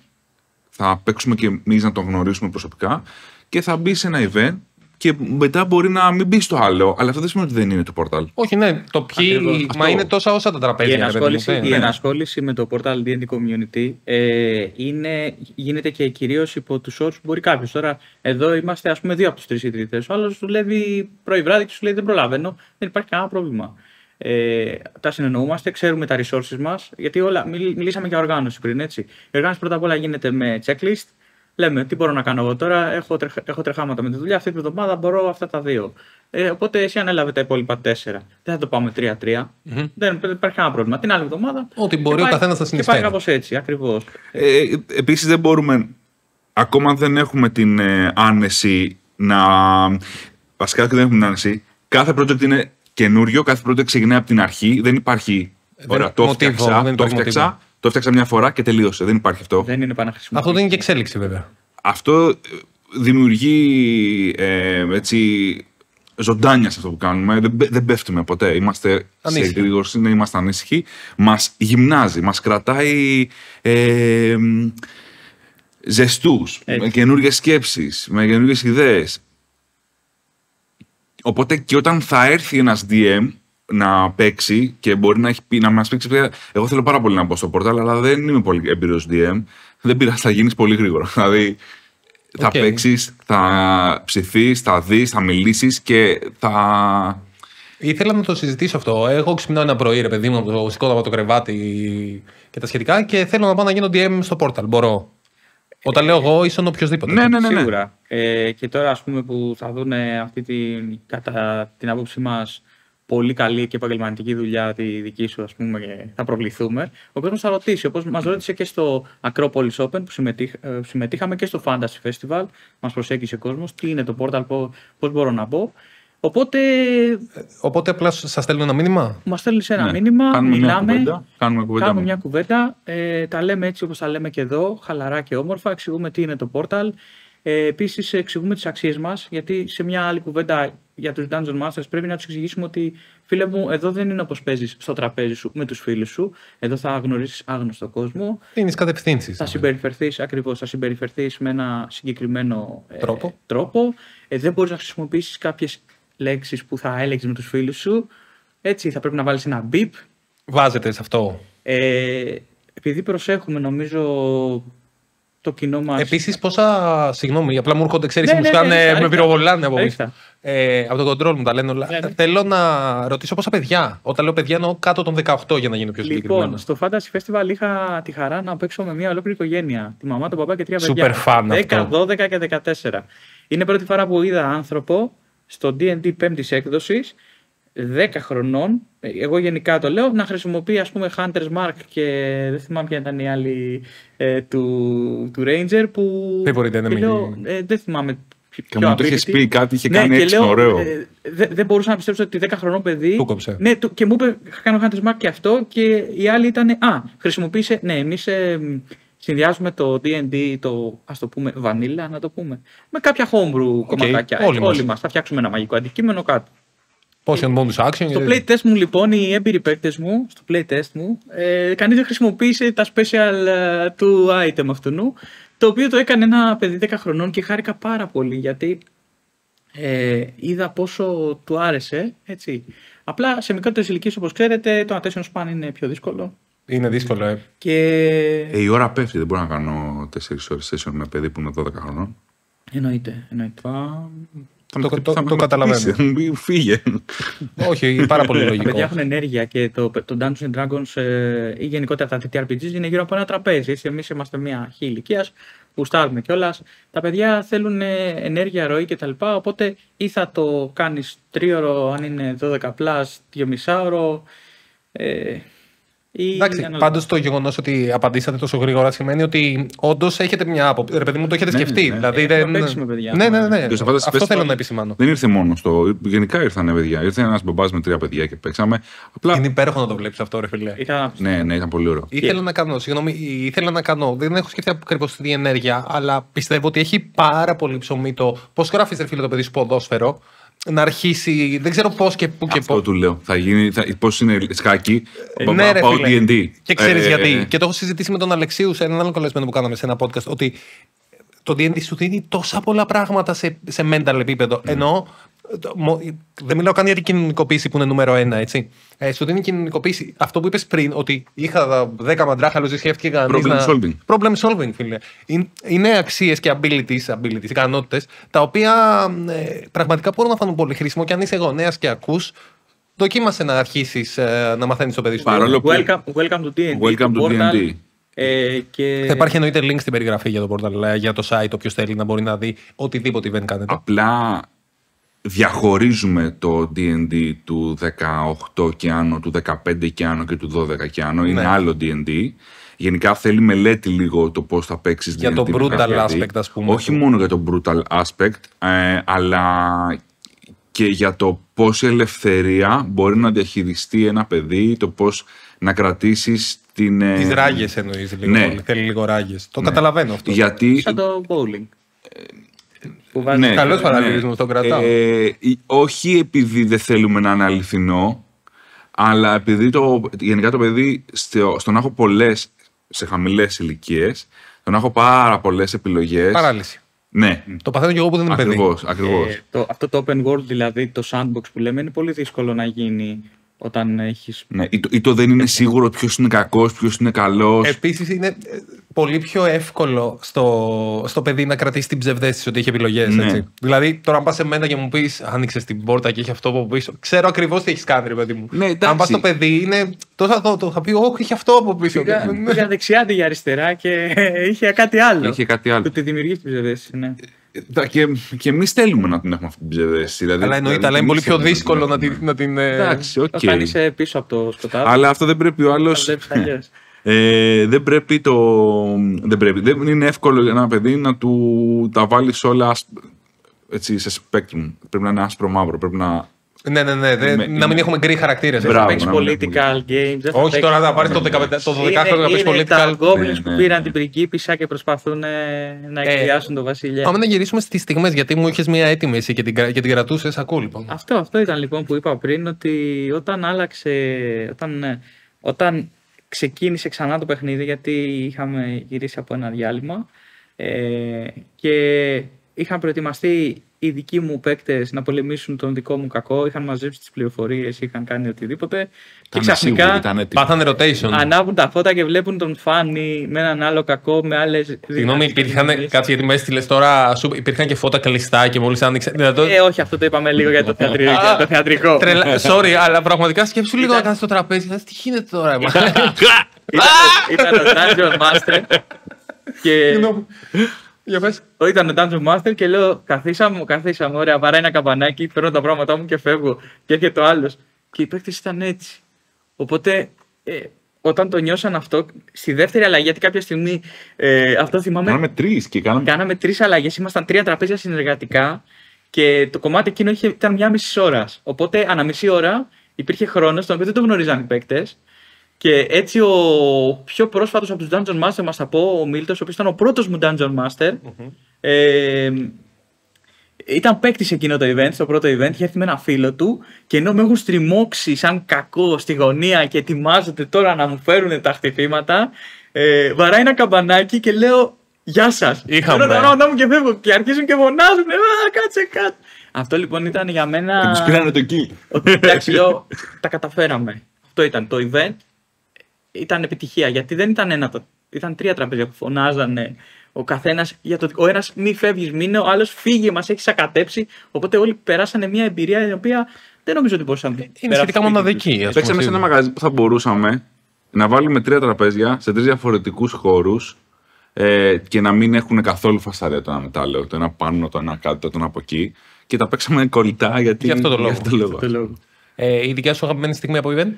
Θα παίξουμε και εμείς να τον γνωρίσουμε προσωπικά και θα μπει σε ένα event και μετά μπορεί να μην μπει στο άλλο. Αλλά αυτό δεν σημαίνει ότι δεν είναι το Portal. Όχι, ναι, το ποιοι. Ακριβώς. Μα είναι τόσα όσα τα Η τραπέζια. ρε παιδί μου, η ενασχόληση με το Portal D&D Community γίνεται και κυρίως υπό τους όρους που μπορεί κάποιος. Τώρα, εδώ είμαστε ας πούμε 2 από τους 3 ιδρυτές. Ο άλλος δουλεύει πρωί βράδυ και σου λέει δεν προλαβαίνω. Δεν υπάρχει κανένα πρόβλημα. Τα συνεννοούμαστε, ξέρουμε τα resources μας. Γιατί μιλήσαμε για οργάνωση πριν, έτσι. Η οργάνωση πρώτα απ' όλα γίνεται με checklist. Λέμε τι μπορώ να κάνω εγώ τώρα. Έχω τρεχάματα με τη δουλειά. Αυτή τη εβδομάδα μπορώ αυτά τα 2. Οπότε εσύ ανέλαβε τα υπόλοιπα 4. Δεν θα το πάμε 3-3. Δεν υπάρχει κανένα πρόβλημα. Την άλλη εβδομάδα. Ό,τι μπορεί ο καθένας να συνεισφέρει. Και πάει κάπως έτσι, ακριβώς. Επίσης δεν μπορούμε. Ακόμα δεν έχουμε την άνεση να. Βασικά δεν έχουμε την άνεση. Κάθε project είναι καινούριο, κάθε project ξεκινάει από την αρχή. Δεν υπάρχει. Ωραία, το έφτιαξα μια φορά και τελείωσε. Δεν υπάρχει αυτό. Δεν είναι επαναχρησιμοποιητικό. Αυτό δεν είναι και εξέλιξη, βέβαια. Αυτό δημιουργεί έτσι, ζωντάνια σε αυτό που κάνουμε. Δεν πέφτουμε ποτέ. Είμαστε ανήσυχοι. σε γρήγορση, είμαστε ανήσυχοι. Μας γυμνάζει, μας κρατάει ζεστούς, με καινούργιες σκέψεις, με καινούργιες ιδέες. Οπότε και όταν θα έρθει ένας DM να παίξει και μπορεί να, έχει πει, να μας πει εγώ θέλω πάρα πολύ να μπω στο Portal, αλλά δεν είμαι πολύ έμπειρος DM. Δεν πειράζει, θα γίνεις πολύ γρήγορα. Δηλαδή θα παίξεις, θα ψηθείς, θα δεις, θα μιλήσεις και θα... Ήθελα να το συζητήσω αυτό. Εγώ ξυπνάω ένα πρωί, ρε παιδί μου, σηκώνω από το κρεβάτι και τα σχετικά και θέλω να πάω να γίνω DM στο Portal. Μπορώ. Όταν λέω εγώ, ίσον οποιοδήποτε. Ναι. Σίγουρα. Και τώρα, ας πούμε, που θα δουν αυτή κατά την άποψή μας πολύ καλή και επαγγελματική δουλειά τη δική σου, ας πούμε, και θα προβληθούμε, ο κόσμος θα ρωτήσει. Όπως μας ρώτησε και στο Acropolis Open που συμμετείχαμε και στο Fantasy Festival, μας προσέγγισε ο κόσμος, τι είναι το Portal, πώς μπορώ να μπω. Οπότε απλά σας στέλνουν ένα μήνυμα. Μας στέλνουν ένα μήνυμα, μιλάμε, κάνουμε μια κουβέντα, τα λέμε έτσι όπως τα λέμε και εδώ, χαλαρά και όμορφα, εξηγούμε τι είναι το Portal. Επίσης εξηγούμε τις αξίες μας, γιατί σε μια άλλη κουβέντα για τους Dungeon Masters πρέπει να τους εξηγήσουμε ότι φίλε μου, εδώ δεν είναι όπως παίζεις στο τραπέζι σου με τους φίλους σου. Εδώ θα γνωρίσεις άγνωστο κόσμο. Είναι κατευθύνσεις. Θα συμπεριφερθείς ακριβώς, θα συμπεριφερθείς με ένα συγκεκριμένο τρόπο. Δεν μπορείς να χρησιμοποιήσεις κάποιες λέξεις που θα έλεγες με τους φίλους σου. Έτσι, θα πρέπει να βάλεις ένα beep. Βάζετε σε αυτό. Επειδή προσέχουμε, νομίζω, το κοινό μας. Επίσης, συγγνώμη, απλά μου έρχονται, ξέρεις, μου σκάνε, με πυροβολάνε από μέσα. Από το control μου τα λένε όλα. Θέλω να ρωτήσω πόσα παιδιά. Όταν λέω παιδιά, εννοώ κάτω των 18 για να γίνω πιο συγκεκριμένο. Λοιπόν, στο Fantasy Festival είχα τη χαρά να παίξω με μια ολόκληρη οικογένεια. Τη μαμά, τον παπά και 3 παιδιά. Super fan 10, 12 και 14. Είναι πρώτη φορά που είδα άνθρωπο στο D&D 5ης έκδοσης 10 χρονών, εγώ γενικά το λέω, να χρησιμοποιεί ας πούμε Hunter's Mark και δεν θυμάμαι ποια ήταν η άλλη του Ranger που λέω, δεν θυμάμαι και μου το είχες πει κάτι, είχε κάνει έξυπνο ωραίο. Δεν μπορούσα να πιστέψω ότι 10 χρονών παιδί ναι, και μου είπε κάνω Hunter's Mark και αυτό και η άλλη ήταν χρησιμοποίησε, ναι εμείς συνδυάζουμε το D&D, ας το πούμε vanilla να το πούμε, με κάποια homebrew κομματάκια, όλοι μας θα φτιάξουμε ένα μαγικό αντικείμενο κάτω. Potion bonus action. Στο playtest μου λοιπόν, οι έμπειροι παίκτες μου, στο playtest μου, κανείς δεν χρησιμοποίησε τα special του item αυτού, το οποίο το έκανε ένα παιδί 10 χρονών και χάρηκα πάρα πολύ γιατί είδα πόσο του άρεσε, έτσι. Απλά σε μικρότερες ηλικίες όπως ξέρετε το attention span είναι πιο δύσκολο. Είναι δύσκολο, Και... η ώρα πέφτει, δεν μπορώ να κάνω 4 ώρες session με παιδί που είναι 12 χρονών. Εννοείται. Το καταλαβαίνω. Φύγε. Όχι, πάρα πολύ λογικό. Τα παιδιά έχουν ενέργεια και το Dungeons and Dragons ή γενικότερα τα TTRPGs είναι γύρω από ένα τραπέζι. Εμείς είμαστε μια αρχή ηλικίας που στάρουμε κιόλας. Τα παιδιά θέλουν ενέργεια, ροή κτλ. Οπότε ή θα το κάνεις 3ωρο αν είναι 12+, 2,5ωρο. Εντάξει, πάντως το γεγονός ότι απαντήσατε τόσο γρήγορα σημαίνει ότι όντως έχετε μια άποψη. Ρε παιδί μου, το έχετε σκεφτεί. Δηλαδή δεν. Ναι. Αυτό θέλω να επισημάνω. Δεν ήρθε μόνο στο. Γενικά ήρθαν παιδιά. Ήρθε ένας μπαμπάς με 3 παιδιά και παίξαμε. Απλά... είναι υπέροχο να το βλέπεις αυτό, ρε φίλε. Ναι, ήταν πολύ ωραίο. Ήθελα να κάνω. Δεν έχω σκεφτεί ακριβώς τη ενέργεια, αλλά πιστεύω ότι έχει πάρα πολύ ψωμί το πώς γράφεις, ρε φίλε, το παιδί σου ποδόσφαιρο. Να αρχίσει, δεν ξέρω πώς και πού και πώς. Αυτό του λέω. Θα γίνει, πώς είναι σκάκι, ναι, πάω D&D. Και ξέρεις γιατί. Και το έχω συζητήσει με τον Αλεξίου σε έναν άλλο καλεσμένο που κάναμε σε ένα podcast, ότι το D&D σου δίνει τόσα πολλά πράγματα σε mental επίπεδο. Ενώ δεν μιλάω καν για την κοινωνικοποίηση που είναι νούμερο 1, έτσι. Σου δίνει κοινωνικοποίηση. Αυτό που είπες πριν, ότι είχα 10 μαντράχαλους, δεν σκέφτηκε κανείς. Problem solving, φίλε. Είναι αξίες και abilities, ικανότητες, τα οποία πραγματικά μπορούν να φανούν πολύ χρήσιμο και αν είσαι γονέας και ακούς, δοκίμασε να αρχίσεις να μαθαίνεις το παιδί σου. Welcome to D&D. Θα υπάρχει εννοείται link στην περιγραφή για το portal, για το site, όποιος θέλει να μπορεί να δει οτιδήποτε event κάνετε. Απλά διαχωρίζουμε το D&D του 18 και άνω, του 15 και άνω και του 12 και άνω. Είναι άλλο D&D. Γενικά θέλει μελέτη λίγο το πώς θα παίξεις για D&D. Για το brutal aspect, ας πούμε. Όχι μόνο για το brutal aspect, αλλά και για το πόση ελευθερία μπορεί να διαχειριστεί ένα παιδί, το πώς να κρατήσεις τις ράγες εννοείς λίγο. Ναι. Θέλει λίγο ράγες. Το καταλαβαίνω αυτό. Γιατί... σαν το bowling. Ναι, καλός παραλληλισμός, τον κρατάω. Όχι επειδή δεν θέλουμε να είναι αληθινό, αλλά επειδή γενικά το παιδί στο να έχω πολλές, σε χαμηλές ηλικίες, στο να έχω πάρα πολλές επιλογές. Παράλυση. Ναι. Το παθαίνω και εγώ που δεν είμαι παιδί. Ακριβώς. Αυτό το open world, δηλαδή το sandbox που λέμε, είναι πολύ δύσκολο να γίνει όταν έχεις... Ναι, ή το δεν είναι σίγουρο ποιος είναι κακός, ποιος είναι καλός. Επίσης είναι πολύ πιο εύκολο στο παιδί να κρατήσει την ψευδαίσθηση ότι έχει επιλογές. Ναι. Έτσι. Δηλαδή, τώρα αν πας σε μένα και μου πεις, άνοιξες την πόρτα και έχει αυτό από πίσω, ξέρω ακριβώς τι έχεις κάνει, ρε παιδί μου. Ναι, αν πας στο παιδί, είναι τόσο θα πει, όχι, έχει αυτό από πίσω. Πήγα δεξιά, πήγα αριστερά και είχε κάτι άλλο. Είχε κάτι άλλο. Που τη δημιουργεί την ψευδαίσθηση, ναι. Και εμείς θέλουμε να την έχουμε αυτή την ψευδαίσθηση. Δηλαδή, αλλά εννοείται, αλλά είναι πολύ πιο δύσκολο να την. Εντάξει, οκ. Όταν είσαι πίσω από το σκοτάδι. Αλλά αυτό δεν πρέπει ο άλλος. Δεν πρέπει δεν είναι εύκολο για ένα παιδί να του τα βάλεις όλα έτσι, σε spectrum. Πρέπει να είναι άσπρο μαύρο. Πρέπει να Ναι. Να μην έχουμε γκρι χαρακτήρες. Δεν θα Μπράβο, παίξει να μην political games. δεν θα Όχι παίξει- τώρα να πάρει το 12χρονο να παίξει Είναι τα political. goblins Ναι, που ναι. πήραν την πριγκίπισσα και προσπαθούν να εκβιάσουν τον βασιλιά. Πάμε να γυρίσουμε στις στιγμές, γιατί μου είχες μία έτοιμη εσύ και την κρατούσες. Ακούω λοιπόν. Αυτό ήταν λοιπόν που είπα πριν, ότι όταν ξεκίνησε ξανά το παιχνίδι, γιατί είχαμε γυρίσει από ένα διάλειμμα και είχαν προετοιμαστεί οι δικοί μου παίκτες να πολεμήσουν τον δικό μου κακό, είχαν μαζέψει τις πληροφορίες, είχαν κάνει οτιδήποτε και ξαφνικά Πάθανε rotation. ανάβουν τα φώτα και βλέπουν τον Φάνη με έναν άλλο κακό, με άλλες... Συγγνώμη, υπήρχαν. Κάτσε γιατί με έστειλες τώρα. Υπήρχαν και φώτα κλειστά και μόλις άνοιξε. όχι, αυτό το είπαμε λίγο για το θεατρικό. Sorry, αλλά πραγματικά σκέψου λίγο να κάθεσαι στο τραπέζι. Τι γίνεται τώρα, Ήταν ο Dungeon Master και... Για πες. Ήταν ο Dungeon Master και λέω: καθίσαμε, ωραία, βαράει ένα καμπανάκι, παίρνω τα πράγματά μου και φεύγω. Και έρχεται ο άλλος. Και οι παίκτες ήταν έτσι. Οπότε, όταν το νιώσαν αυτό, στη δεύτερη αλλαγή, γιατί κάποια στιγμή αυτό θυμάμαι. Κάναμε 3 και Κάναμε 3 αλλαγές. Ήμασταν 3 τραπέζια συνεργατικά και το κομμάτι εκείνο ήταν 1,5 ώρα. Οπότε, ανά μισή ώρα υπήρχε χρόνος, τον οποίο δεν το γνωρίζαν οι παίκτες. Και έτσι ο πιο πρόσφατος από τους Dungeon Master, μας θα πω, ο Μίλτος, ο οποίος ήταν ο πρώτος μου Dungeon Master, ήταν παίκτης εκείνο το event, στο πρώτο event, είχε έρθει με ένα φίλο του και ενώ με έχουν στριμώξει σαν κακό στη γωνία και ετοιμάζονται τώρα να μου φέρουν τα χτυπήματα, βαράει ένα καμπανάκι και λέω «Γεια σας». Είχαμε. Παίρνω τα πράγματα μου και φεύγω και αρχίζουν και φωνάζουν «Κάτσε κάτω». Αυτό λοιπόν ήταν για μένα... Και τους πήρανε το kill. Εντάξει, λέω, τα καταφέραμε. Αυτό ήταν το event. Ήταν επιτυχία, γιατί δεν ήταν ένα. Ήταν 3 τραπέζια που φωνάζανε ο καθένας για το. Ο ένας μη φεύγεις, μείνε, ο άλλος φύγε, μας έχει σακατέψει. Οπότε όλοι περάσανε μια εμπειρία η οποία δεν νομίζω ότι μπορούσαμε να Είναι σχετικά μοναδική. Παίξαμε σε ένα μαγαζί που θα μπορούσαμε να βάλουμε 3 τραπέζια σε 3 διαφορετικούς χώρους και να μην έχουν καθόλου φασαρία το ένα μετάλλαιο. Το ένα πάνω, το ένα κάτω, το ένα από εκεί. Και τα παίξαμε κολλητά γιατί. Γι' αυτό το λόγο. Η δικιά σου αγαπημένη στιγμή από event?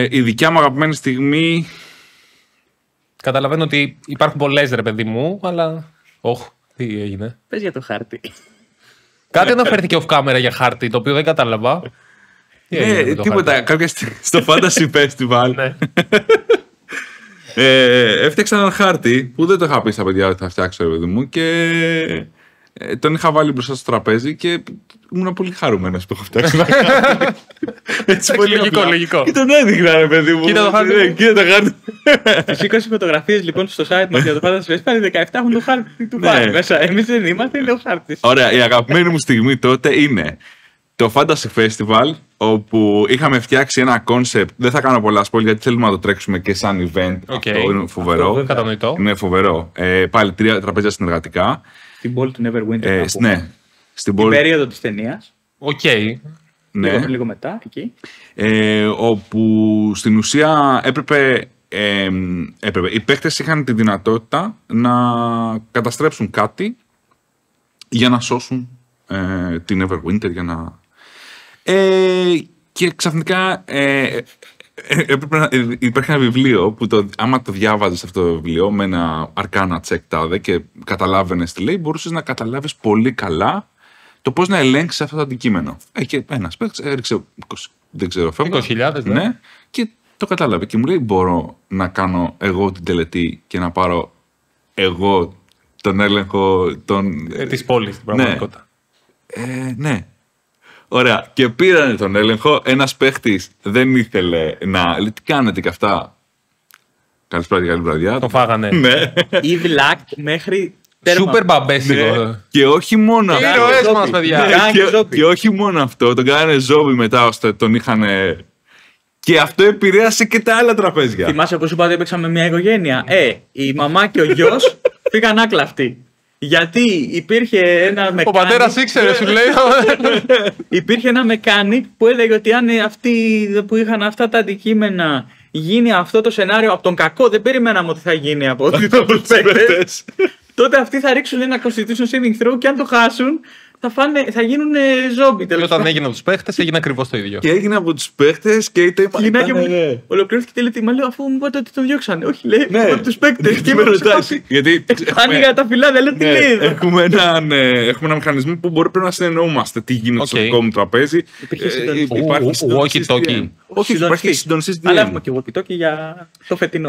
Η δικιά μου αγαπημένη στιγμή. Καταλαβαίνω ότι υπάρχουν πολλές, ρε παιδί μου, αλλά. Τι έγινε. Πες για το χάρτη. Κάτι αναφέρθηκε off camera για χάρτη, το οποίο δεν κατάλαβα. Τίποτα. Κάποια στιγμή στο Fantasy Festival. Έφτιαξα έναν χάρτη που δεν το είχα πει στα παιδιά ότι θα φτιάξω, ρε παιδί μου, και τον είχα βάλει μπροστά στο τραπέζι και ήμουν πολύ χαρούμενος που έχω φτιάξει. Έτσι πολύ λογικό. Και τον έδειχνα, ρε παιδί μου. Κοίτα το χάρτη. Κοίτα το χάρτη. Τις 20 φωτογραφίες λοιπόν στο site μας για το Fantasy Festival, 17 έχουν το χάρτη του Φάνη μέσα. Εμείς δεν είμαστε, είναι ο χάρτης. Ωραία, η αγαπημένη μου στιγμή τότε είναι το Fantasy Festival, όπου είχαμε φτιάξει ένα concept. Δεν θα κάνω πολλά spoil γιατί θέλουμε να το τρέξουμε και σαν event. Αυτό είναι φοβερό. Κατανοητό. Είναι φοβερό. Πάλι 3 τραπέζια συνεργατικά. Στην πόλη του Neverwinter. Ναι. Στην περίοδο της ταινίας. Οκ. Ναι. Λίγο μετά, εκεί. Όπου στην ουσία έπρεπε. Οι παίκτες είχαν τη δυνατότητα να καταστρέψουν κάτι για να σώσουν την Neverwinter, για να... και ξαφνικά υπάρχει ένα βιβλίο που άμα το διάβαζες αυτό το βιβλίο με ένα αρκάνα check τάδε και καταλάβαινες τι λέει, μπορούσες να καταλάβεις πολύ καλά το πώς να ελέγξεις αυτό το αντικείμενο. Και ένας παίκτης έριξε 20.000, ναι, και το κατάλαβε και μου λέει μπορώ να κάνω εγώ την τελετή και να πάρω εγώ τον έλεγχο της πόλης, στην πραγματικότητα. Ναι. Ωραία. Και πήρανε τον έλεγχο. Ένας παίχτης δεν ήθελε να. Λέει, τι κάνετε και αυτά. Καλησπέρα και καλή βραδιά. Το φάγανε. Ναι. Evil act μέχρι. Σούπερ μπαμπέσικο. Και όχι μόνο αυτό. Ήρωες μας, παιδιά. Και όχι μόνο αυτό. Τον κάνανε ζόμπι μετά ώστε τον είχαν. Και αυτό επηρέασε και τα άλλα τραπέζια. Θυμάσαι πως είπα ότι έπαιξαμε μια οικογένεια. Η μαμά και ο γιος πήγαν άκλαυτοι. Γιατί υπήρχε ένα μεκάνικ. Ο πατέρας ήξερε, σου λέει. Υπήρχε ένα μεκάνικ που έλεγε ότι αν αυτοί που είχαν αυτά τα αντικείμενα γίνει αυτό το σενάριο από τον κακό, δεν περιμέναμε ότι θα γίνει από τους παίκτες. Τότε αυτοί θα ρίξουν ένα constitution saving throw και αν το χάσουν θα γίνουν ζόμπι Και τέλος όταν έγινε από τους παίχτες, έγινε ακριβώς το ίδιο. Και έγινε από τους παίχτες και είτε Γυναίκια μου ολοκληρώθηκε τελετήμα. Λέω αφού μου είπατε ότι τον διώξανε. Όχι, λέει, Ναι. από τους παίκτες. Και με ρωτάει. Γιατί Άνοιγα τα φυλάδια, λέω τι ναι, λέει εδώ. έχουμε ένα μηχανισμό που μπορεί πρέπει να συνεννοούμαστε τι γίνεται στο Οκ. δικό μου τραπέζι. Υπήρχε συντονιστής. Υπάρχει συντονιστής walkie-talkie. DM. Όχι, υπάρχει συντονιστής Αλλά DM. έχουμε και walkie-talkie για το φετινό.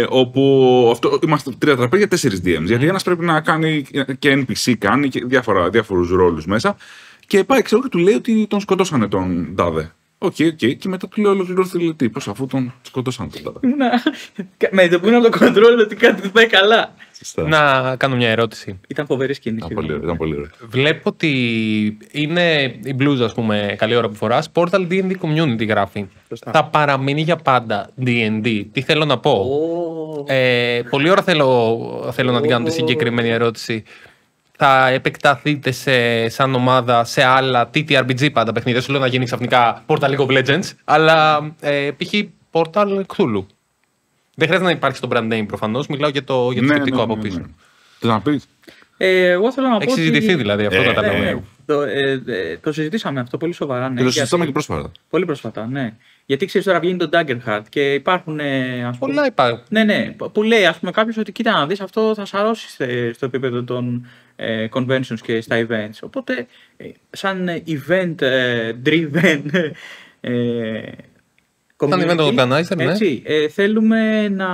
Όπου είμαστε 3 τραπέζια, 4 DMs. Γιατί ένας πρέπει να κάνει και NPC, κάνει και διάφορους ρόλους μέσα. Και πάει, ξέρω, και του λέει ότι τον σκοτώσανε τον τάδε. Οκ. Και μετά του λέει ολοκληρώθηκε τελετή. Πώς αφού τον σκοτώσανε τον τάδε. Με το που είναι από το control ότι κάτι δεν πάει καλά. Να κάνω μια ερώτηση. Ήταν φοβερή σκηνή. Ήταν πολύ ωραίο. Βλέπω ότι είναι η μπλούζα, ας πούμε, καλή ώρα που φοράς. Portal D&D Community γράφει. Σωστά. Θα παραμείνει για πάντα D&D. Τι θέλω να πω. Πολύ ώρα θέλω να την κάνω τη συγκεκριμένη ερώτηση. Θα επεκταθείτε σαν ομάδα σε άλλα TTRPG πάντα παιχνίδια. Δεν σου λέω να γίνει ξαφνικά Portal League of Legends, αλλά π.χ. Portal Cthulhu. Δεν χρειάζεται να υπάρχει στο brand name προφανώς. Μιλάω για το σκεπτικό από πίσω. Τι να πεις. Εγώ θέλω να πω. Έχει συζητηθεί δηλαδή αυτό, καταλαβαίνω. Το συζητήσαμε αυτό πολύ σοβαρά. Ναι, Και το συζητάμε και πρόσφατα. Πολύ πρόσφατα, ναι. Γιατί ξέρεις τώρα βγαίνει το Daggerheart και υπάρχουν. Πολλά υπάρχουν. Ναι, που λέει ας πούμε κάποιος ότι κοίτα να δεις αυτό θα σαρώσει στο επίπεδο των conventions και στα events. Οπότε σαν event driven Σαν event organizer, ναι. έτσι, θέλουμε να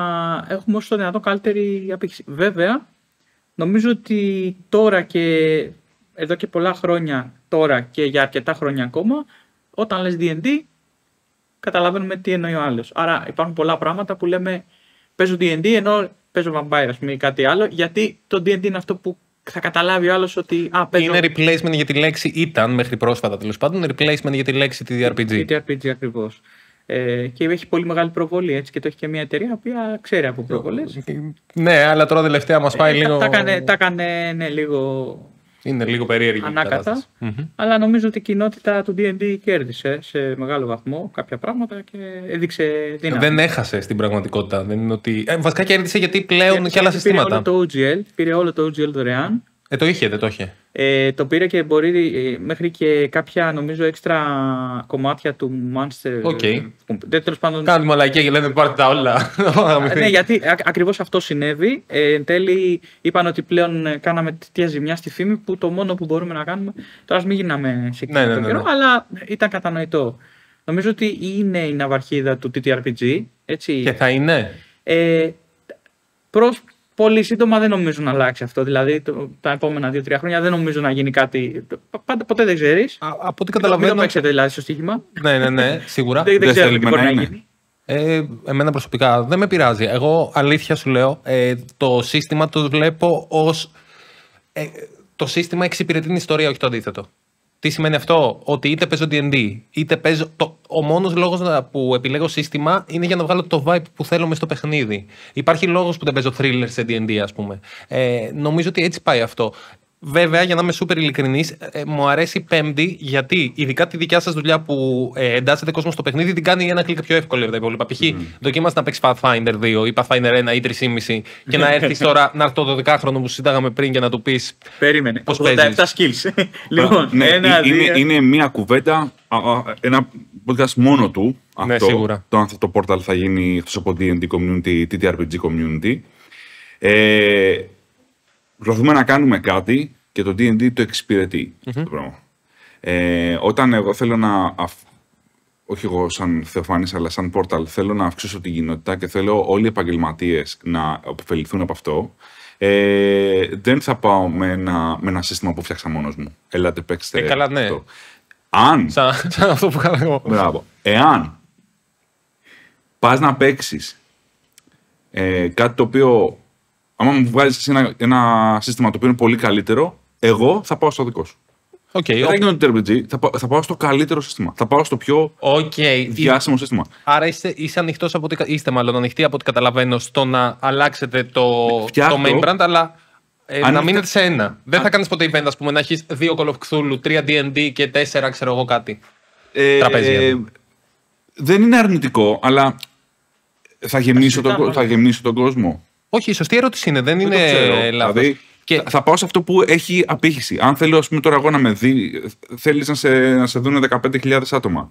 έχουμε όσο το δυνατόν καλύτερη απήχηση. Βέβαια, νομίζω ότι τώρα και εδώ και πολλά χρόνια, τώρα και για αρκετά χρόνια ακόμα, όταν λες D&D, καταλαβαίνουμε τι εννοεί ο άλλος. Άρα υπάρχουν πολλά πράγματα που λέμε παίζω D&D ενώ παίζω Vampire, ας πούμε, ή κάτι άλλο, γιατί το D&D είναι αυτό που θα καταλάβει ο άλλος ότι παίζω... Είναι replacement για τη λέξη, ήταν μέχρι πρόσφατα τέλος πάντων, replacement για τη λέξη TTRPG. TTRPG ακριβώς. Και έχει πολύ μεγάλη προβολή, έτσι, και το έχει και μια εταιρεία που ξέρει από προβολές. Ναι, αλλά τώρα τελευταία μας πάει λίγο... Τα έκανε ναι, λίγο... Είναι λίγο περίεργη. Ανάκατα. Αλλά νομίζω ότι η κοινότητα του D&D κέρδισε σε μεγάλο βαθμό κάποια πράγματα και έδειξε δύναμη. Δεν έχασε στην πραγματικότητα. Δεν είναι ότι... βασικά κέρδισε γιατί πλέον και άλλα συστήματα. Πήρε όλο το OGL δωρεάν. Το είχε, δεν το είχε. Το πήρε και μπορεί μέχρι και κάποια νομίζω έξτρα κομμάτια του Monster. Okay. Τέλος πάντων. Κάνουν μαλακία και λένε πάρτε τα όλα. Ναι, γιατί ακριβώς αυτό συνέβη. Εν τέλει είπαν ότι πλέον κάναμε τέτοια ζημιά στη φήμη που το μόνο που μπορούμε να κάνουμε. Τώρα ας μην γίναμε σε εκείνο τον καιρό, αλλά ήταν κατανοητό. Νομίζω ότι είναι η ναυαρχίδα του TTRPG. Έτσι. Και θα είναι. Πολύ σύντομα δεν νομίζω να αλλάξει αυτό. Δηλαδή τα επόμενα 2-3 χρόνια δεν νομίζω να γίνει κάτι. Ποτέ δεν ξέρεις. Από ό,τι καταλαβαίνω. Μην το παίξετε δηλαδή στο στοίχημα. Ναι, σίγουρα. Δεν ξέρω τι μπορεί να γίνει. Εμένα προσωπικά δεν με πειράζει. Εγώ αλήθεια σου λέω, το σύστημα το βλέπω ως. Το σύστημα εξυπηρετεί την ιστορία, όχι το αντίθετο. Τι σημαίνει αυτό, ότι είτε παίζω D&D, είτε παίζω. Ο μόνος λόγος που επιλέγω σύστημα είναι για να βγάλω το vibe που θέλω μες στο παιχνίδι. Υπάρχει λόγος που δεν παίζω thriller σε D&D, ας πούμε. Νομίζω ότι έτσι πάει αυτό. Βέβαια, για να είμαι super ειλικρινής, μου αρέσει η Πέμπτη, γιατί ειδικά τη δικιά σας δουλειά που εντάσσεται κόσμο στο παιχνίδι την κάνει ένα κλικ πιο εύκολο από τα υπόλοιπα. Π.χ. δοκίμασε να παίξει Pathfinder 2 ή Pathfinder 1 ή 3,5 και να έρθει τώρα να έρθει το 12χρονο που συζητάγαμε πριν και να του πει. Περίμενε. Πώς 87 skills. Λοιπόν, είναι μια κουβέντα, ένα podcast μόνο του. Ναι, σίγουρα. Το portal θα γίνει εκτός από D&D community, TTRPG community. Προσπαθούμε να κάνουμε κάτι και το D&D το εξυπηρετεί το πράγμα. Όταν εγώ θέλω να, όχι εγώ σαν Θεοφάνης, αλλά σαν Portal, θέλω να αυξήσω την κοινότητα και θέλω όλοι οι επαγγελματίες να ωφεληθούν από αυτό, δεν θα πάω με ένα σύστημα που φτιάξα μόνος μου. Ελάτε, παίξτε. Καλά, ναι. Αυτό. Αν. Σαν αυτό που κάνω εγώ. Μπράβο. Εάν πας να παίξεις κάτι το οποίο. Αν μου βγάλεις ένα σύστημα το οποίο είναι πολύ καλύτερο, εγώ θα πάω στο δικό σου. Okay, δεν γίνω το RPG, θα πάω στο καλύτερο σύστημα. Θα πάω στο πιο διάσημο σύστημα. Άρα είστε ανοιχτός ανοιχτοί από ό,τι καταλαβαίνω στο να αλλάξετε το main brand, αλλά να μείνετε σε ένα. Δεν θα κάνεις ποτέ event, ας πούμε, να έχεις 2 Call of Cthulhu, 3 D&D και 4 ξέρω εγώ κάτι. Τραπέζια. Δεν είναι αρνητικό, αλλά θα γεμίσω τον κόσμο. Όχι, η σωστή ερώτηση είναι. Δεν είναι λάθος. Δηλαδή, Και... Θα πάω σε αυτό που έχει απήχηση. Αν θέλω, ας πούμε, τώρα εγώ να με δει, θέλεις να σε δουν 15.000 άτομα.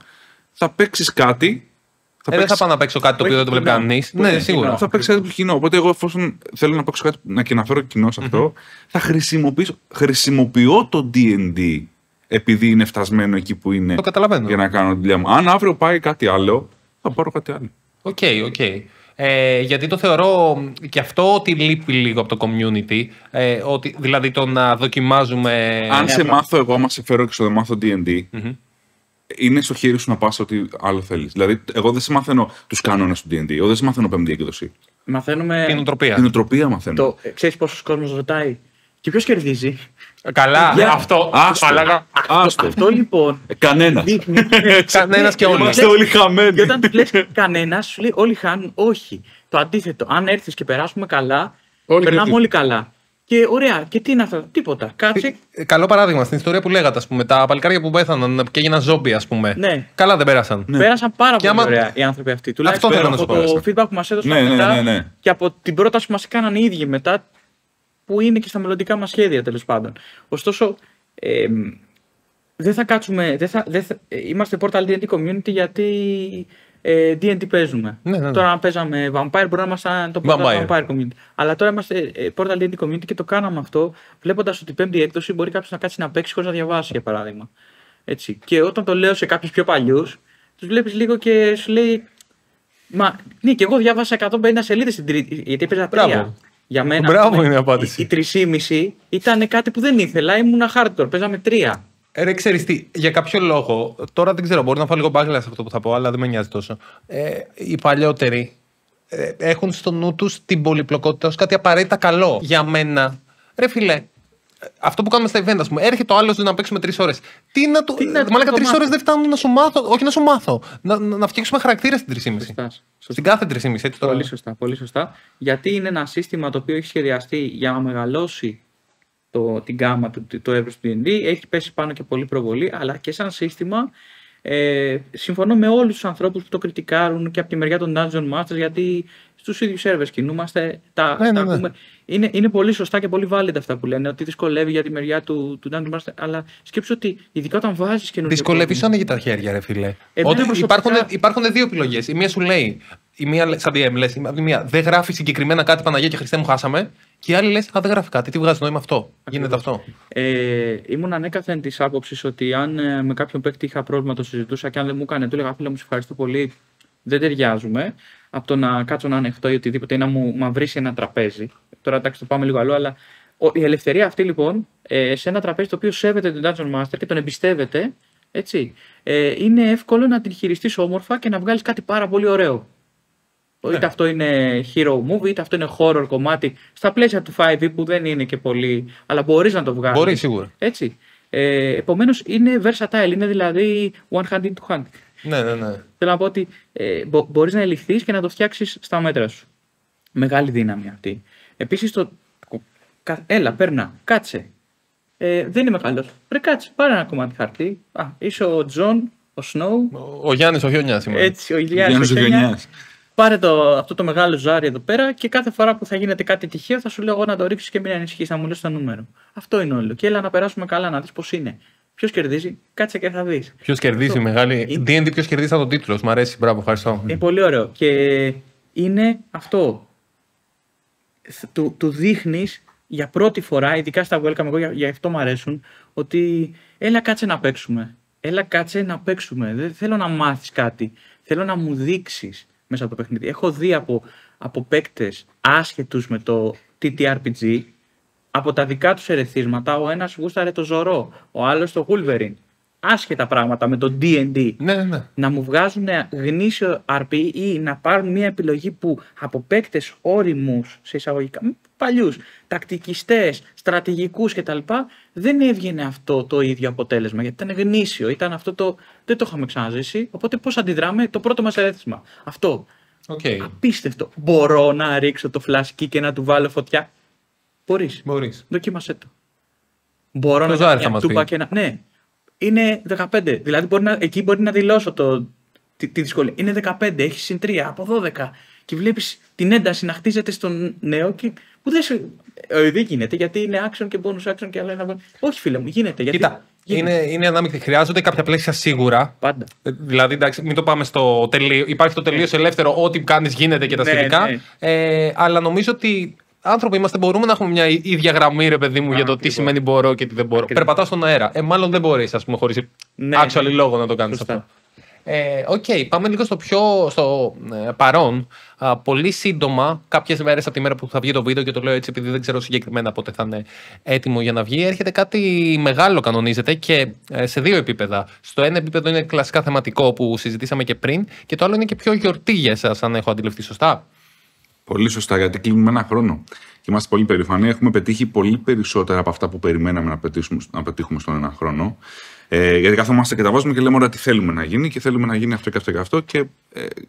Θα παίξεις κάτι. Δεν θα πάω να παίξω κάτι το οποίο δεν το βλέπει κανείς. Ναι, σίγουρα. Θα παίξεις κάτι κοινό. Οπότε, εγώ, εφόσον θέλω να παίξω κάτι και να φέρω κοινό σε αυτό, θα χρησιμοποιώ το D&D επειδή είναι φτασμένο εκεί που είναι. Το καταλαβαίνω. Για να κάνω τη δουλειά μου. Αν αύριο πάει κάτι άλλο, θα πάρω κάτι άλλο. Οκ. Γιατί το θεωρώ και αυτό ότι λείπει λίγο από το community. Ότι, δηλαδή το να δοκιμάζουμε. Αν σε μάθω εγώ, άμα σε φέρω και στο μάθω D&D, είναι στο χέρι σου να πας ό,τι άλλο θέλεις. Δηλαδή, εγώ δεν σε μαθαίνω τους κανόνες του D&D, εγώ δεν σε μαθαίνω πέμπτη έκδοση. Μαθαίνουμε. Την οτροπία. Την οτροπία μαθαίνω. Ξέρεις πόσος κόσμος ρωτάει και ποιος κερδίζει. Καλά, αυτό. Αυτό λοιπόν. Κανένας. Κανένας και όλοι. Είμαστε όλοι χαμένοι. Και όταν του λες κανένας, σου λέει όλοι χάνουν. Όχι. Το αντίθετο. Αν έρθεις και περάσουμε καλά, περνάμε όλοι καλά. Και ωραία. Και τι είναι αυτό, τίποτα. Κάτσε. Καλό παράδειγμα στην ιστορία που λέγατε, ας πούμε. Τα παλικάρια που πέθαναν και έγιναν ζόμπι, ας πούμε. Ναι. Καλά δεν πέρασαν. Ναι. Πέρασαν πάρα πολύ ωραία οι άνθρωποι αυτοί. Τουλάχιστον από το feedback που μας έδωσαν μετά και από την πρόταση που μας έκαναν οι ίδιοι μετά, που είναι και στα μελλοντικά μας σχέδια τέλος πάντων. Ωστόσο, δεν θα κάτσουμε. Είμαστε Portal D&D Community γιατί D&D παίζουμε. Ναι. Τώρα, αν παίζαμε Vampire, μπορεί να ήμασταν το Vampire Community. Αλλά τώρα είμαστε Portal D&D Community και το κάναμε αυτό, βλέποντας ότι η πέμπτη έκδοση μπορεί κάποιος να κάτσει να παίξει χωρίς να διαβάσει, για παράδειγμα. Έτσι. Και όταν το λέω σε κάποιους πιο παλιούς, τους βλέπεις λίγο και σου λέει. Μα ναι, και εγώ διάβασα 150 σελίδες στην τρίτη, γιατί έπαιζα 3. Για μένα. Μπράβο είναι η απάντηση. Η 3,5 ήταν κάτι που δεν ήθελα, ήμουνα hardcore, παίζαμε 3. Ρε, ξέρεις τι, για κάποιο λόγο, τώρα δεν ξέρω, μπορεί να φάω λίγο μπάγκλα σε αυτό που θα πω, αλλά δεν με νοιάζει τόσο. Οι παλιότεροι έχουν στο νου τους την πολυπλοκότητα ως κάτι απαραίτητα καλό. Για μένα, ρε φίλε, αυτό που κάνουμε στα event, ας πούμε, έρχεται ο άλλος να παίξουμε 3 ώρες. Μάλακα 3 ώρες δεν φτάνουν να σου μάθω, όχι να σου μάθω. Να φτιάξουμε χαρακτήρα στην 3,5. Στην κάθε 3,5, έτσι τώρα. Πολύ σωστά. Γιατί είναι ένα σύστημα το οποίο έχει σχεδιαστεί για να μεγαλώσει την γκάμα το εύρος του D&D, έχει πέσει πάνω και πολύ προβολή, αλλά και σαν σύστημα συμφωνώ με όλους τους ανθρώπους που το κριτικάρουν και από τη μεριά των Dungeon Masters, γιατί στους ίδιους servers κινούμαστε, ακούμε. Είναι πολύ σωστά και πολύ valid αυτά που λένε, ότι δυσκολεύει για τη μεριά του Dungeon Master, αλλά σκέψου ότι ειδικά όταν βάζεις καινούργιο. Δυσκολεύει σου ανοίγει τα χέρια, ρε φίλε. Υπάρχουν δύο επιλογές. Η μία σου λέει, η μία σαν DM λες, η μία δεν γράφει συγκεκριμένα κάτι, Παναγία και Χριστέ μου, χάσαμε. Και η άλλη λες, δεν γράφει κάτι, τι βγάζει νόημα αυτό. Γίνεται αυτό. Ήμουν ανέκαθεν της άποψης ότι αν με κάποιον παίκτη είχα πρόβλημα, το συζητούσα και αν δεν μου έκανε, του έλεγα φίλε μου, σε ευχαριστώ πολύ, δεν ταιριάζουμε. Από το να κάτσω να ανεχτώ ή οτιδήποτε ή να μου μαυρίσει ένα τραπέζι. Τώρα εντάξει, το πάμε λίγο αλλού, αλλά η ελευθερία αυτή λοιπόν σε ένα τραπέζι το οποίο σέβεται τον Dungeon Master και τον εμπιστεύεται, έτσι, είναι εύκολο να την χειριστείς όμορφα και να βγάλεις κάτι πάρα πολύ ωραίο. Ναι. Είτε αυτό είναι hero movie, είτε αυτό είναι horror κομμάτι, στα πλαίσια του 5e που δεν είναι και πολύ, αλλά μπορείς να το βγάλεις. Μπορεί σίγουρα. Έτσι. Επομένως είναι versatile, είναι δηλαδή one hand in two hand. Ναι. Θέλω να πω ότι μπορείς να ελιχθείς και να το φτιάξεις στα μέτρα σου. Μεγάλη δύναμη αυτή. Επίσης έλα, παίρνα, κάτσε. Δεν είμαι καλός. Ρε κάτσε, πάρε ένα κομμάτι χαρτί. Είσαι ο Τζον, ο Σνόου. Ο Γιάννης ο Χιονιάς σήμερα. Έτσι, ο Γιάννης ο Χιονιάς. Πάρε αυτό το μεγάλο ζάρι εδώ πέρα και κάθε φορά που θα γίνεται κάτι τυχαίο θα σου λέω εγώ να το ρίξεις και μην ανησυχείς, να μου λες το νούμερο. Αυτό είναι όλο. Και έλα να περάσουμε καλά, να δεις πώς είναι. Ποιος κερδίζει, κάτσε και θα δεις. Ποιος κερδίζει, μεγάλη. D&D, ποιος κερδίζει από τον τίτλο. Μ' αρέσει, μπράβο, ευχαριστώ. Είναι πολύ ωραίο. Και είναι αυτό. Του δείχνεις για πρώτη φορά, ειδικά στα welcome, εγώ για αυτό μου αρέσουν, ότι έλα κάτσε να παίξουμε. Έλα κάτσε να παίξουμε. Δεν θέλω να μάθεις κάτι. Θέλω να μου δείξεις μέσα από το παιχνίδι. Έχω δει από παίκτες άσχετους με το TTRPG, από τα δικά τους ερεθίσματα, ο ένας γούσταρε το Ζωρό, ο άλλος το Wolverine. Άσχετα πράγματα με το D&D. Ναι. Να μου βγάζουν γνήσιο RP ή να πάρουν μια επιλογή που από παίκτες όριμους, σε εισαγωγικά, παλιούς, τακτικιστές, στρατηγικούς κτλ. Δεν έβγαινε αυτό το ίδιο αποτέλεσμα. Γιατί ήταν γνήσιο, ήταν αυτό δεν το είχαμε ξαναζήσει. Οπότε πώς αντιδράμε, το πρώτο μας ερέθισμα. Αυτό. Okay. Απίστευτο. Μπορώ να ρίξω το flash key και να του βάλω φωτιά. Μπορείς. Δοκίμασέ το. Μπορώ να κάνω μια τούπα και ναι. Είναι 15. Δηλαδή εκεί μπορεί να δηλώσω τη δυσκολία. Είναι 15. Έχει συν 3 από 12. Και βλέπεις την ένταση να χτίζεται στον νέο και Που δεν γίνεται, γιατί είναι action και bonus action και άλλο ένα. Όχι, φίλε μου, γίνεται. Γιατί... Κοίτα, είναι ανάμεικτη. Χρειάζονται κάποια πλαίσια σίγουρα. Πάντα. Δηλαδή, εντάξει, μην το πάμε στο τελείω. Υπάρχει το τελείως ελεύθερο, ό,τι κάνει γίνεται και τα σχετικά. Αλλά νομίζω ότι άνθρωποι είμαστε, μπορούμε να έχουμε μια ίδια γραμμή, ρε παιδί μου, για το τι σημαίνει μπορώ και τι δεν μπορώ. Περπατάω στον αέρα. Μάλλον δεν μπορεί, α πούμε, χωρί actual λόγο να το κάνει αυτό. Πάμε λίγο στο παρόν. Πολύ σύντομα, κάποιες μέρες από τη μέρα που θα βγει το βίντεο, και το λέω έτσι επειδή δεν ξέρω συγκεκριμένα πότε θα είναι έτοιμο για να βγει, έρχεται κάτι μεγάλο, κανονίζεται, και σε δύο επίπεδα. Στο ένα επίπεδο είναι κλασικά θεματικό που συζητήσαμε και πριν, και το άλλο είναι και πιο γιορτή για εσάς, αν έχω αντιληφθεί σωστά. Πολύ σωστά, γιατί κλείνουμε ένα χρόνο. Και είμαστε πολύ περήφανοι. Έχουμε πετύχει πολύ περισσότερα από αυτά που περιμέναμε να πετύχουμε στον ένα χρόνο. Γιατί καθόμαστε και τα βάζουμε και λέμε: ωραία, τι θέλουμε να γίνει, και θέλουμε να γίνει αυτό και αυτό και αυτό. Και